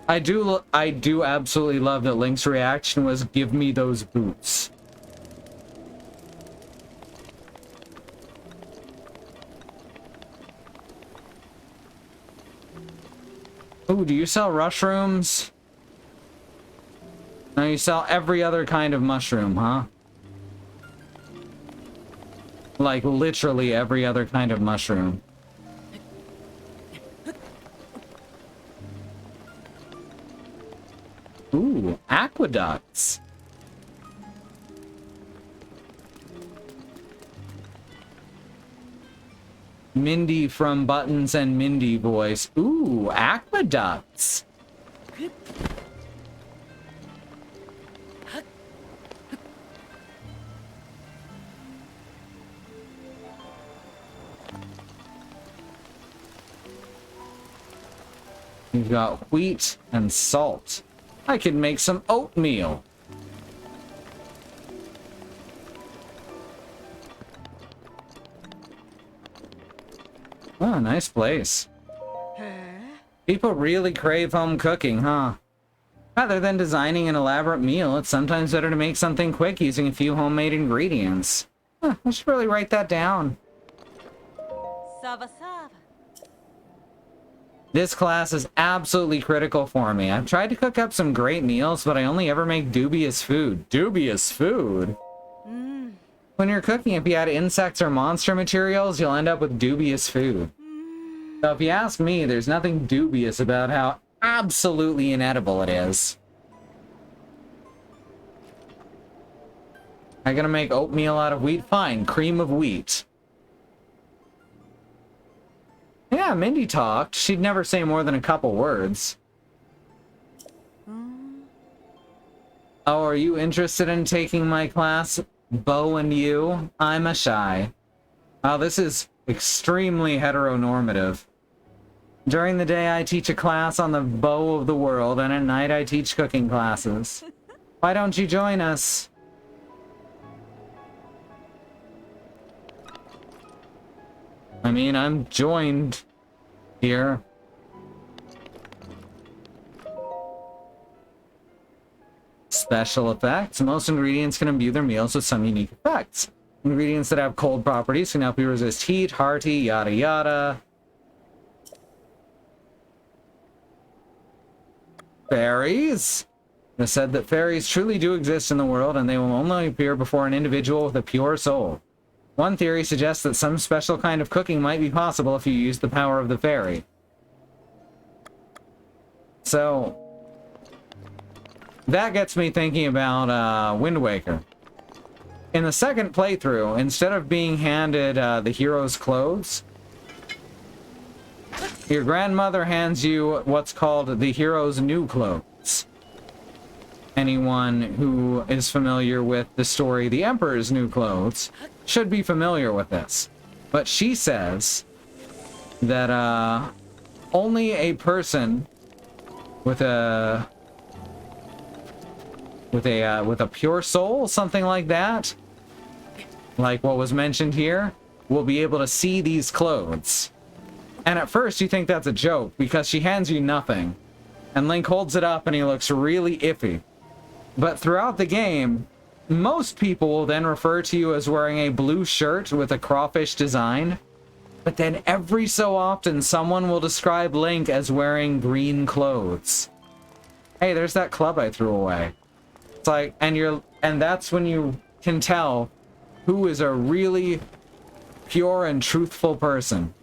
I do absolutely love that Link's reaction was, give me those boots. Ooh, do you sell mushrooms? No, you sell every other kind of mushroom, huh? Like, literally every other kind of mushroom. Ooh, aqueducts. Mindy from Buttons and Mindy voice. Ooh, aqueducts. You've got wheat and salt. I could make some oatmeal. Oh, nice place. People really crave home cooking, huh? Rather than designing an elaborate meal, it's sometimes better to make something quick using a few homemade ingredients. Huh, I should really write that down. Sava Sava. This class is absolutely critical for me. I've tried to cook up some great meals, but I only ever make dubious food. Dubious food? When you're cooking, if you add insects or monster materials, you'll end up with dubious food. So if you ask me, there's nothing dubious about how absolutely inedible it is. I'm gonna make oatmeal out of wheat? Fine, cream of wheat. Yeah, Mindy talked. She'd never say more than a couple words. Oh, are you interested in taking my class? Bo and you? I'm a shy. Oh, this is extremely heteronormative. During the day, I teach a class on the bow of the world, and at night, I teach cooking classes. Why don't you join us? I mean, I'm joined here. Special effects. Most ingredients can imbue their meals with some unique effects. Ingredients that have cold properties can help you resist heat, hearty, yada yada. Fairies? It is said that fairies truly do exist in the world, and they will only appear before an individual with a pure soul. One theory suggests that some special kind of cooking might be possible if you use the power of the fairy. So, that gets me thinking about Wind Waker. In the second playthrough, instead of being handed the hero's clothes, your grandmother hands you what's called the hero's new clothes. Anyone who is familiar with the story The Emperor's New Clothes should be familiar with this. But she says that only a person with a pure soul, something like that, like what was mentioned here, will be able to see these clothes. And at first you think that's a joke because she hands you nothing, and Link holds it up and he looks really iffy. But throughout the game, most people will then refer to you as wearing a blue shirt with a crawfish design. But then every so often, someone will describe Link as wearing green clothes. Hey, there's that club I threw away. It's like, and that's when you can tell who is a really pure and truthful person.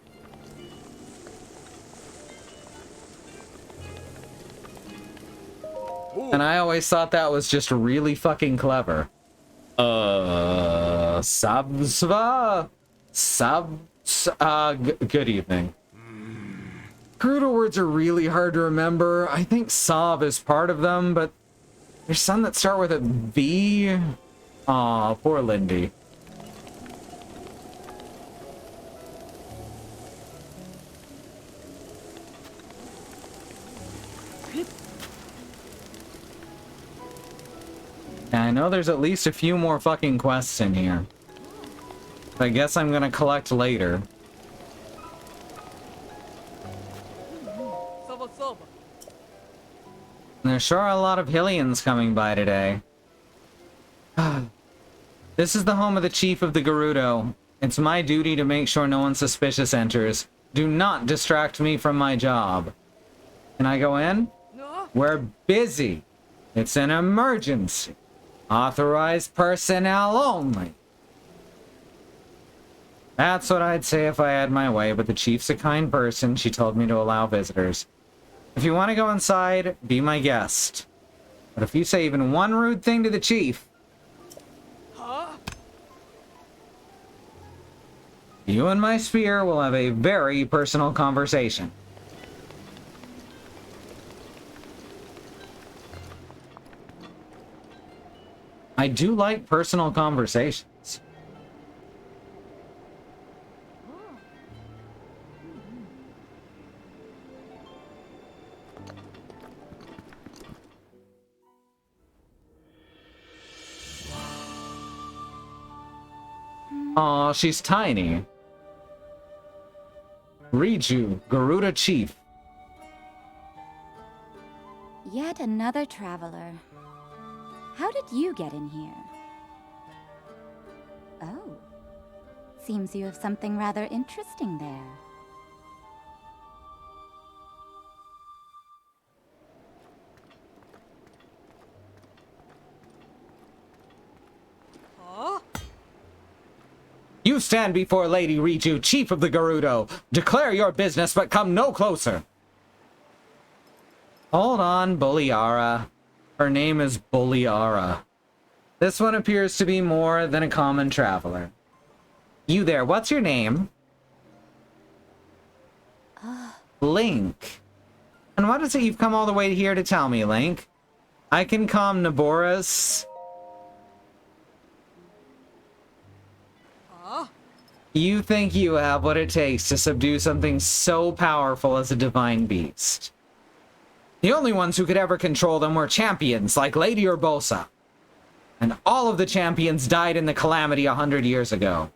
Ooh. And I always thought that was just really fucking clever. Good evening. Gerudo words are really hard to remember. I think Sav is part of them, but there's some that start with a V. Aw, poor Lindy. I know there's at least a few more fucking quests in here. I guess I'm gonna collect later. There's sure are a lot of Hylians coming by today. This is the home of the chief of the Gerudo. It's my duty to make sure no one suspicious enters. Do not distract me from my job. Can I go in? No. We're busy. It's an emergency. Authorized personnel only. That's what I'd say if I had my way, but the chief's a kind person. She told me to allow visitors. If you want to go inside, be my guest. But if you say even one rude thing to the chief, you and my spear will have a very personal conversation. I do like personal conversations. Aw, she's tiny. Riju, Gerudo Chief. Yet another traveler. How did you get in here? Oh. Seems you have something rather interesting there. You stand before Lady Riju, Chief of the Gerudo. Declare your business, but come no closer. Hold on, Bulliara. Her name is Bulliara. This one appears to be more than a common traveler. You there, what's your name? Link. And what is it you've come all the way here to tell me, Link? I can calm Nabora's... You think you have what it takes to subdue something so powerful as a divine beast. The only ones who could ever control them were champions like Lady Urbosa. And all of the champions died in the calamity 100 years ago.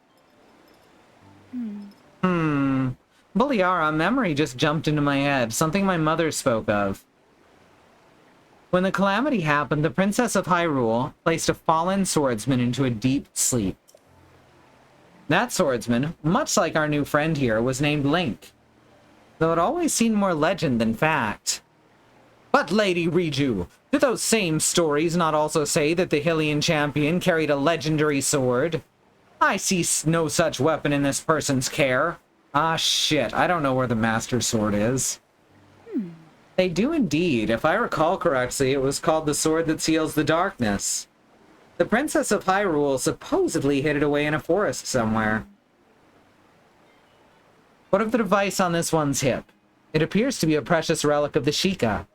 Bulliara, a memory just jumped into my head, something my mother spoke of. When the calamity happened, the Princess of Hyrule placed a fallen swordsman into a deep sleep. That swordsman, much like our new friend here, was named Link, though it always seemed more legend than fact. But Lady Riju, do those same stories not also say that the Hylian champion carried a legendary sword? I see no such weapon in this person's care. Ah shit, I don't know where the Master Sword is. They do indeed. If I recall correctly, it was called the Sword That Seals the Darkness. The Princess of Hyrule supposedly hid it away in a forest somewhere. What of the device on this one's hip? It appears to be a precious relic of the Sheikah.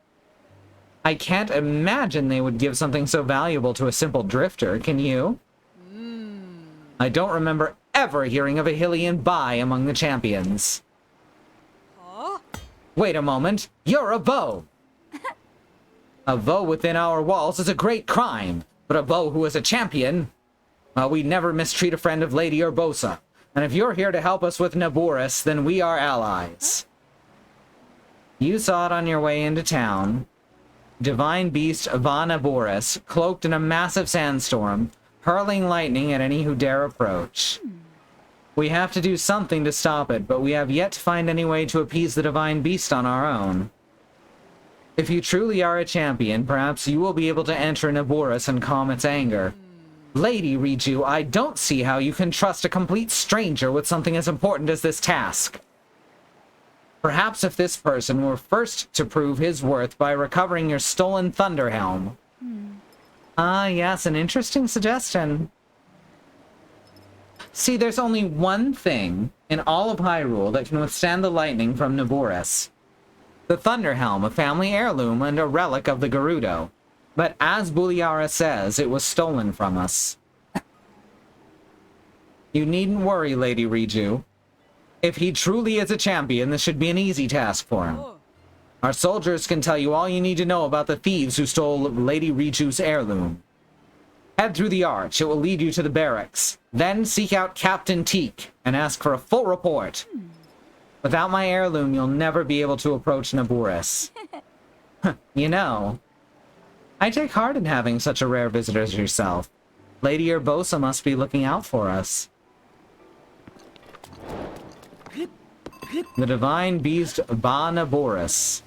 I can't imagine they would give something so valuable to a simple drifter, can you? I don't remember ever hearing of a Hylian Bai among the champions. Wait a moment, you're a bow! A foe within our walls is a great crime, but a foe who is a champion, well, we never mistreat a friend of Lady Urbosa. And if you're here to help us with Naboris, then we are allies. You saw it on your way into town. Divine beast Va Naboris, cloaked in a massive sandstorm, hurling lightning at any who dare approach. We have to do something to stop it, but we have yet to find any way to appease the divine beast on our own. If you truly are a champion, perhaps you will be able to enter Naboris and calm its anger. Lady Riju, I don't see how you can trust a complete stranger with something as important as this task. Perhaps if this person were first to prove his worth by recovering your stolen Thunder Helm. Ah, yes, an interesting suggestion. See, there's only one thing in all of Hyrule that can withstand the lightning from Naboris. The Thunder Helm, a family heirloom and a relic of the Gerudo. But as Buliara says, it was stolen from us. You needn't worry, Lady Riju. If he truly is a champion, this should be an easy task for him. Our soldiers can tell you all you need to know about the thieves who stole Lady Riju's heirloom. Head through the arch, it will lead you to the barracks. Then seek out Captain Teak and ask for a full report. Without my heirloom, you'll never be able to approach Naboris. You know, I take heart in having such a rare visitor as yourself. Lady Urbosa must be looking out for us. The divine beast Va Naboris.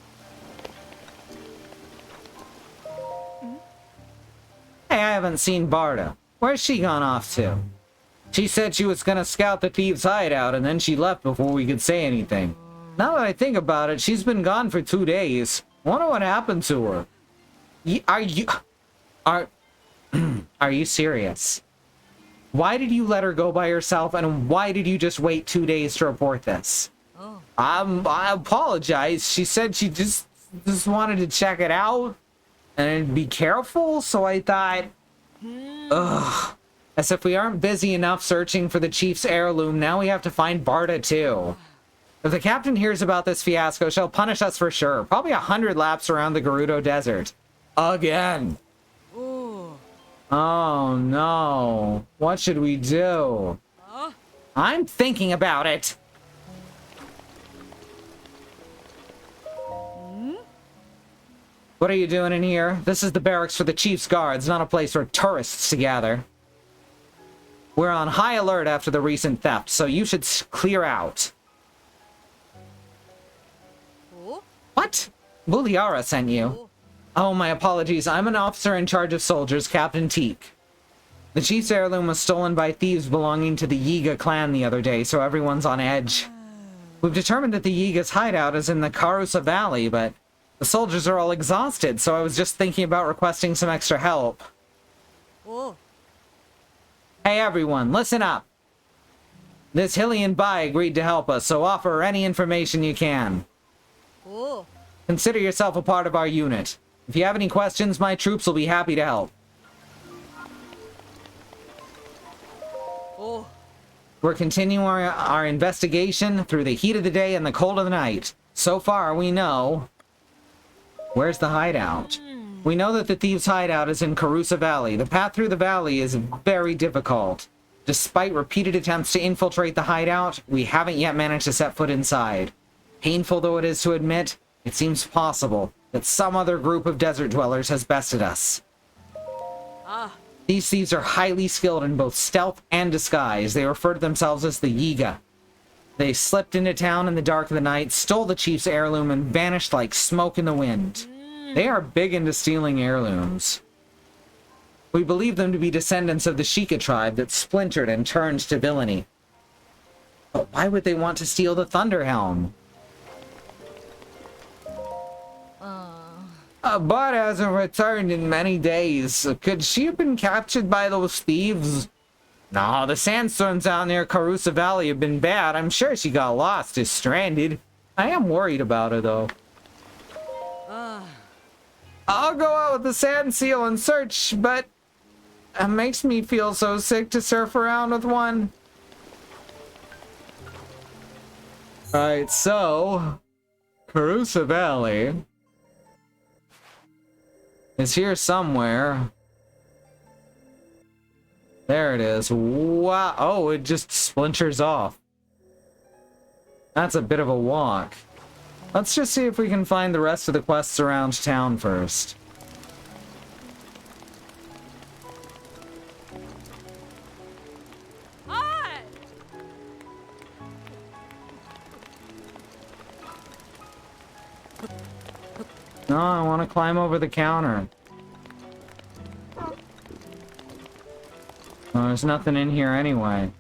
Hey, I haven't seen Barda. Where's she gone off to? She said she was gonna scout the thieves' hideout, and then she left before we could say anything. Now that I think about it, she's been gone for 2 days. Wonder what happened to her. Are you serious? Why did you let her go by herself, and why did you just wait 2 days to report this? I apologize. She said she just wanted to check it out and be careful, so I thought, ugh. As if we aren't busy enough searching for the chief's heirloom, now we have to find Barda too. If the captain hears about this fiasco, she'll punish us for sure. Probably 100 laps around the Gerudo Desert. Again. Oh no. What should we do? I'm thinking about it. What are you doing in here? This is the barracks for the chief's guards, not a place for tourists to gather. We're on high alert after the recent theft, so you should clear out. What? Buliara sent you. Oh, my apologies. I'm an officer in charge of soldiers, Captain Teak. The chief's heirloom was stolen by thieves belonging to the Yiga clan the other day, so everyone's on edge. We've determined that the Yiga's hideout is in the Karusa Valley, but the soldiers are all exhausted, so I was just thinking about requesting some extra help. Hey everyone, listen up. This Hylian Bai agreed to help us, so offer her any information you can. Consider yourself a part of our unit. If you have any questions, my troops will be happy to help. We're continuing our investigation through the heat of the day and the cold of the night. So far, we know... Where's the hideout? We know that the thieves' hideout is in Karusa Valley. The path through the valley is very difficult. Despite repeated attempts to infiltrate the hideout, we haven't yet managed to set foot inside. Painful though it is to admit, it seems possible that some other group of desert dwellers has bested us. These thieves are highly skilled in both stealth and disguise. They refer to themselves as the Yiga. They slipped into town in the dark of the night, stole the chief's heirloom, and vanished like smoke in the wind. They are big into stealing heirlooms. We believe them to be descendants of the Sheikah tribe that splintered and turned to villainy. But why would they want to steal the Thunder Helm? Bud hasn't returned in many days. Could she have been captured by those thieves? No, the sandstorms out near Karusa Valley have been bad. I'm sure she got lost or stranded. I am worried about her, though. I'll go out with the sand seal and search, but it makes me feel so sick to surf around with one. Alright, so... Karusa Valley... is here somewhere. There it is. Wow. Oh, it just splinters off. That's a bit of a walk. Let's just see if we can find the rest of the quests around town first. Hi! No, I want to climb over the counter. Oh, there's nothing in here anyway.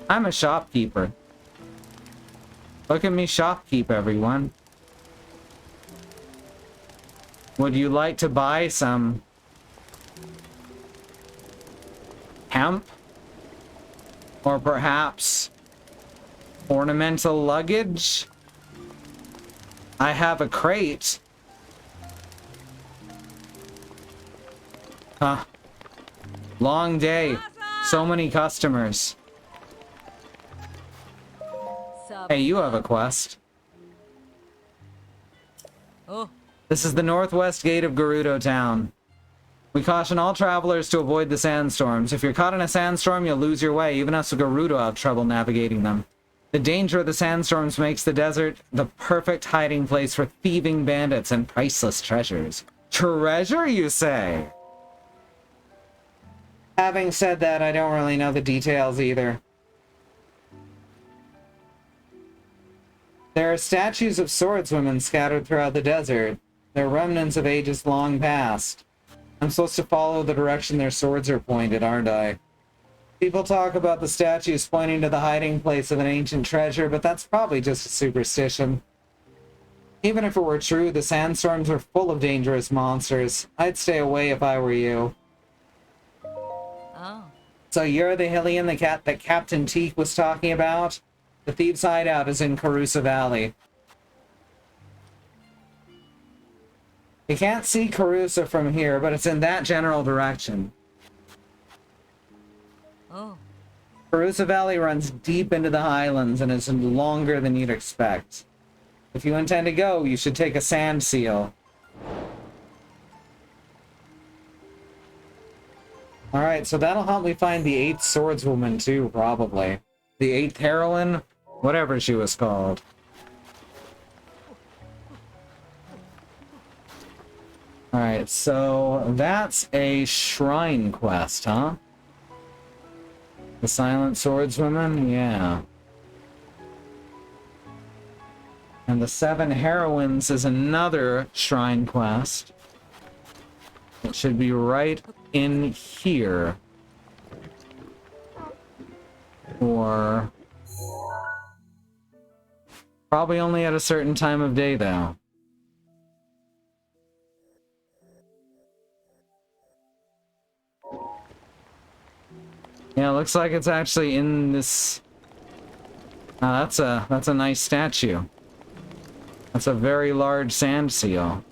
I'm a shopkeeper. Look at me shopkeep, everyone. Would you like to buy some hemp? Or perhaps ornamental luggage? I have a crate. Huh. Long day. So many customers. Hey, you have a quest. Oh, This is the northwest gate of Gerudo Town. We caution all travelers to avoid the sandstorms. If you're caught in a sandstorm, you'll lose your way. Even us Gerudo have trouble navigating them. The danger of the sandstorms makes the desert the perfect hiding place for thieving bandits and priceless treasures. Treasure, you say? Having said that, I don't really know the details either. There are statues of swordswomen scattered throughout the desert. They're remnants of ages long past. I'm supposed to follow the direction their swords are pointed, aren't I? People talk about the statues pointing to the hiding place of an ancient treasure, but that's probably just a superstition. Even if it were true, the sandstorms are full of dangerous monsters. I'd stay away if I were you. oh. So you're the Hillian that Captain Teak was talking about? The Thieves' Hideout is in Coarse Valley. You can't see Coarse from here, but it's in that general direction. Oh. Coarse Valley runs deep into the highlands and is longer than you'd expect. If you intend to go, you should take a sand seal. Alright, so that'll help me find the 8th swordswoman too, probably. The 8th heroine? Whatever she was called. Alright, so that's a shrine quest, huh? The Silent Swordswoman? Yeah. And the 7 Heroines is another shrine quest. It should be right in here. Or... probably only at a certain time of day, though. Yeah, it looks like it's actually in this... that's a nice statue. That's a very large sand seal.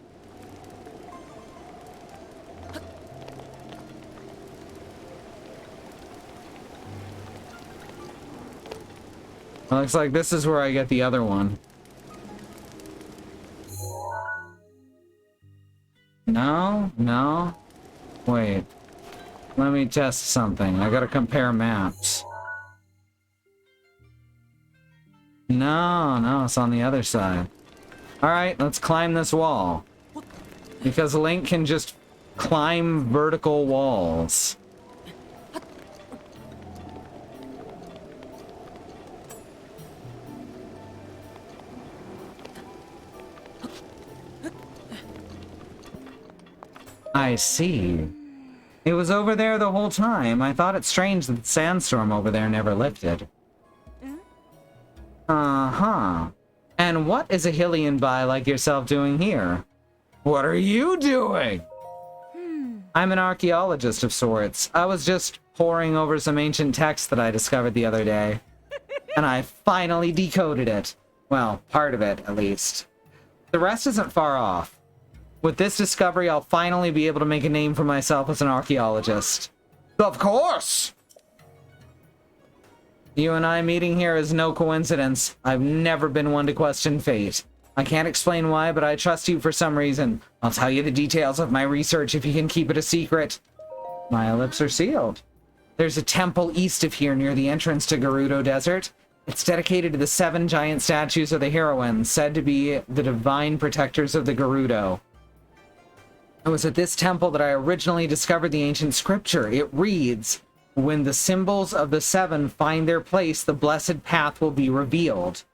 It looks like this is where I get the other one. No? No? Wait. Let me test something. I gotta compare maps. No, it's on the other side. Alright, let's climb this wall. Because Link can just climb vertical walls. I see. It was over there the whole time. I thought it strange that the sandstorm over there never lifted. Uh-huh. And what is a Hillian by like yourself doing here? What are you doing? I'm an archaeologist of sorts. I was just poring over some ancient text that I discovered the other day. And I finally decoded it. Well, part of it, at least. The rest isn't far off. With this discovery, I'll finally be able to make a name for myself as an archaeologist. Of course! You and I meeting here is no coincidence. I've never been one to question fate. I can't explain why, but I trust you for some reason. I'll tell you the details of my research if you can keep it a secret. My lips are sealed. There's a temple east of here near the entrance to Gerudo Desert. It's dedicated to the 7 giant statues of the heroines, said to be the divine protectors of the Gerudo. It was at this temple that I originally discovered the ancient scripture. It reads, "When the symbols of the 7 find their place, the blessed path will be revealed."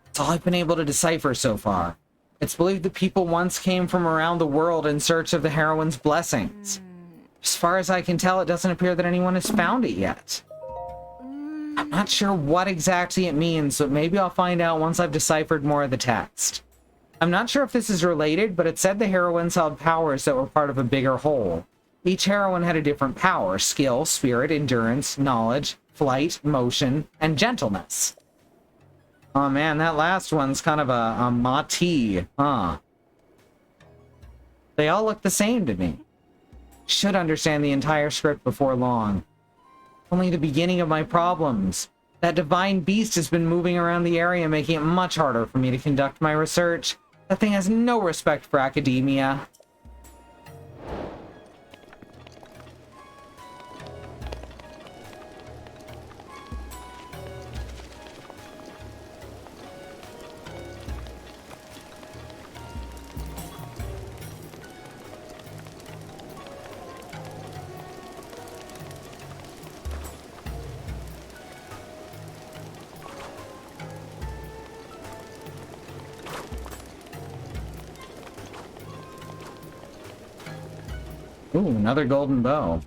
It's all I've been able to decipher so far. It's believed that people once came from around the world in search of the heroine's blessings. As far as I can tell, it doesn't appear that anyone has found it yet. I'm not sure what exactly it means, but maybe I'll find out once I've deciphered more of the text. I'm not sure if this is related, but it said the heroines held powers that were part of a bigger whole. Each heroine had a different power: skill, spirit, endurance, knowledge, flight, motion, and gentleness. Oh man, that last one's kind of a mati, huh? They all look the same to me. Should understand the entire script before long. Only the beginning of my problems. That divine beast has been moving around the area, making it much harder for me to conduct my research. That thing has no respect for academia. Ooh, another golden bow.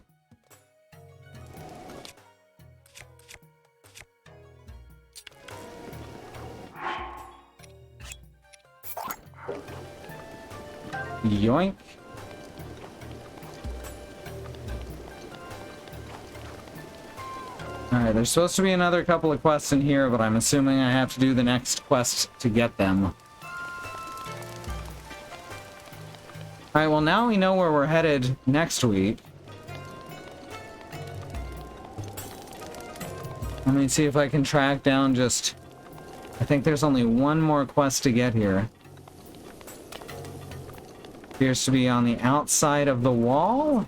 Yoink. Alright, there's supposed to be another couple of quests in here, but I'm assuming I have to do the next quest to get them. Alright, well now we know where we're headed next week. Let me see if I can track down just... I think there's only one more quest to get here. Appears to be on the outside of the wall?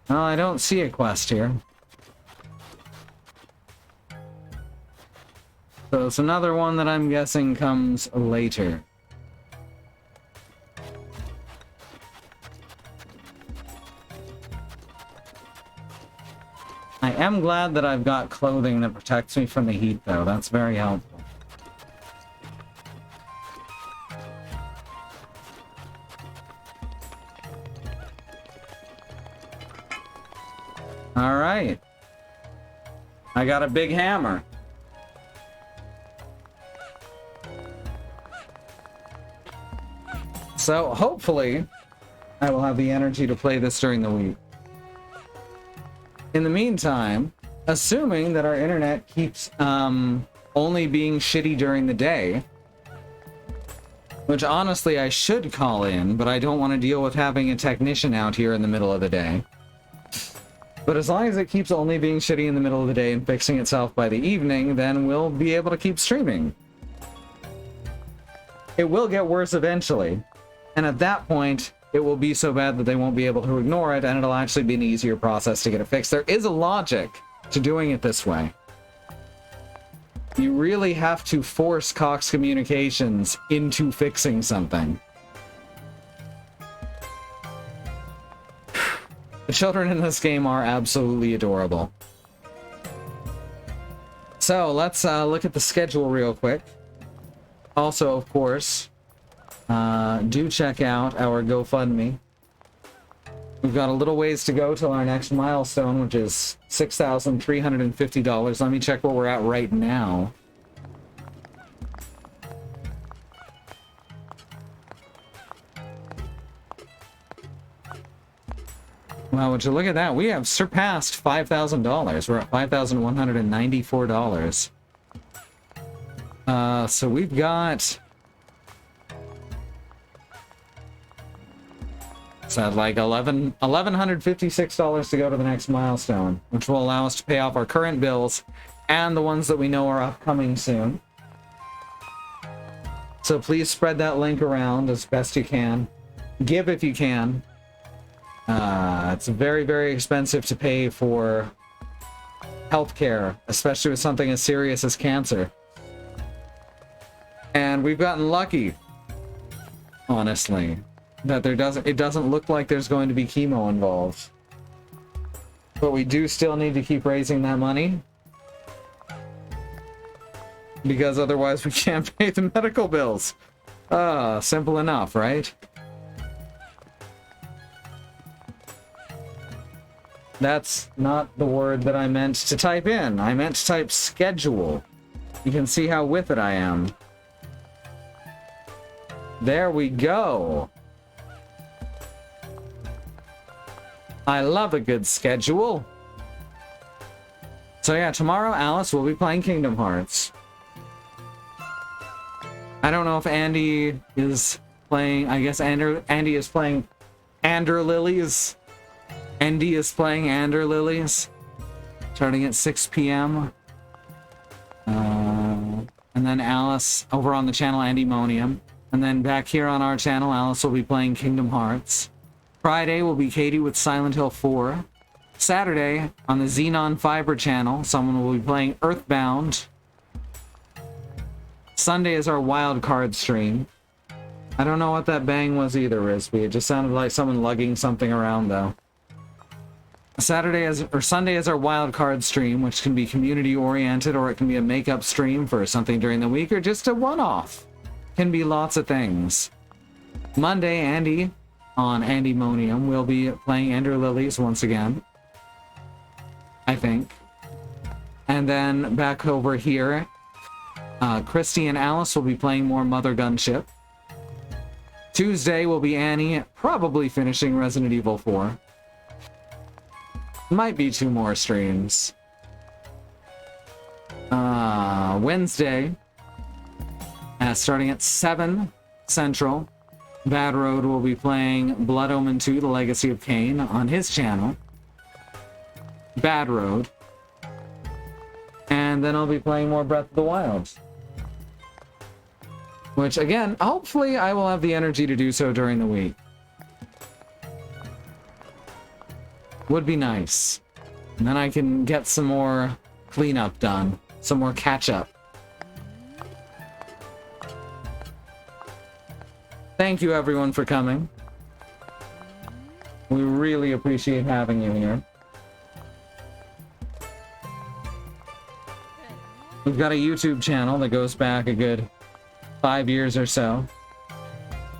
Well, I don't see a quest here. So it's another one that I'm guessing comes later. I am glad that I've got clothing that protects me from the heat, though. That's very helpful. Alright. I got a big hammer. So, hopefully, I will have the energy to play this during the week. In the meantime, assuming that our internet keeps only being shitty during the day, which honestly I should call in, but I don't want to deal with having a technician out here in the middle of the day. But as long as it keeps only being shitty in the middle of the day and fixing itself by the evening, then we'll be able to keep streaming. It will get worse eventually, and at that point, it will be so bad that they won't be able to ignore it, and it'll actually be an easier process to get it fixed. There is a logic to doing it this way. You really have to force Cox Communications into fixing something. The children in this game are absolutely adorable. So, let's look at the schedule real quick. Also, of course, do check out our GoFundMe. We've got a little ways to go till our next milestone, which is $6,350. Let me check where we're at right now. Wow, would you look at that? We have surpassed $5,000. We're at $5,194. So we've got So I'd like $1,156 to go to the next milestone, which will allow us to pay off our current bills and the ones that we know are upcoming soon. So please spread that link around as best you can. Give if you can. It's very, very expensive to pay for healthcare, especially with something as serious as cancer. And we've gotten lucky, honestly, that it doesn't look like there's going to be chemo involved. But we do still need to keep raising that money, because otherwise we can't pay the medical bills. Simple enough, right? That's not the word that I meant to type in. I meant to type schedule. You can see how with it I am. There we go. I love a good schedule. So yeah, tomorrow Alice will be playing Kingdom Hearts. I don't know if Andy is playing. I guess Andy is playing Ander Lilies. Andy is playing Ander Lilies. Starting at 6 p.m. And then Alice over on the channel Andymonium. And then back here on our channel, Alice will be playing Kingdom Hearts. Friday will be Katie with Silent Hill 4. Saturday, on the Xenon Fiber channel, someone will be playing Earthbound. Sunday is our wild card stream. I don't know what that bang was either, Risby. It just sounded like someone lugging something around, though. Sunday is our wild card stream, which can be community oriented, or it can be a makeup stream for something during the week, or just a one-off. Can be lots of things. Monday, Andy on Andymonium will be playing Ender Lilies once again, I think. And then back over here, Christy and Alice will be playing more Mother Gunship. Tuesday will be Annie, probably finishing Resident Evil 4. Might be 2 more streams. Wednesday, starting at 7 Central, Bad Road will be playing Blood Omen 2, The Legacy of Kain on his channel. Bad Road. And then I'll be playing more Breath of the Wild. Which, again, hopefully I will have the energy to do so during the week. Would be nice. And then I can get some more cleanup done. Some more catch-up. Thank you, everyone, for coming. We really appreciate having you here. We've got a YouTube channel that goes back a good 5 years or so.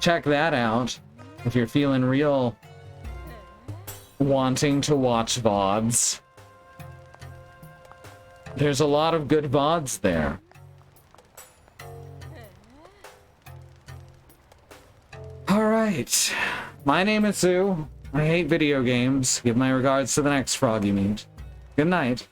Check that out if you're feeling real wanting to watch VODs. There's a lot of good VODs there. Alright. My name is Sue. I hate video games. Give my regards to the next frog you meet. Good night.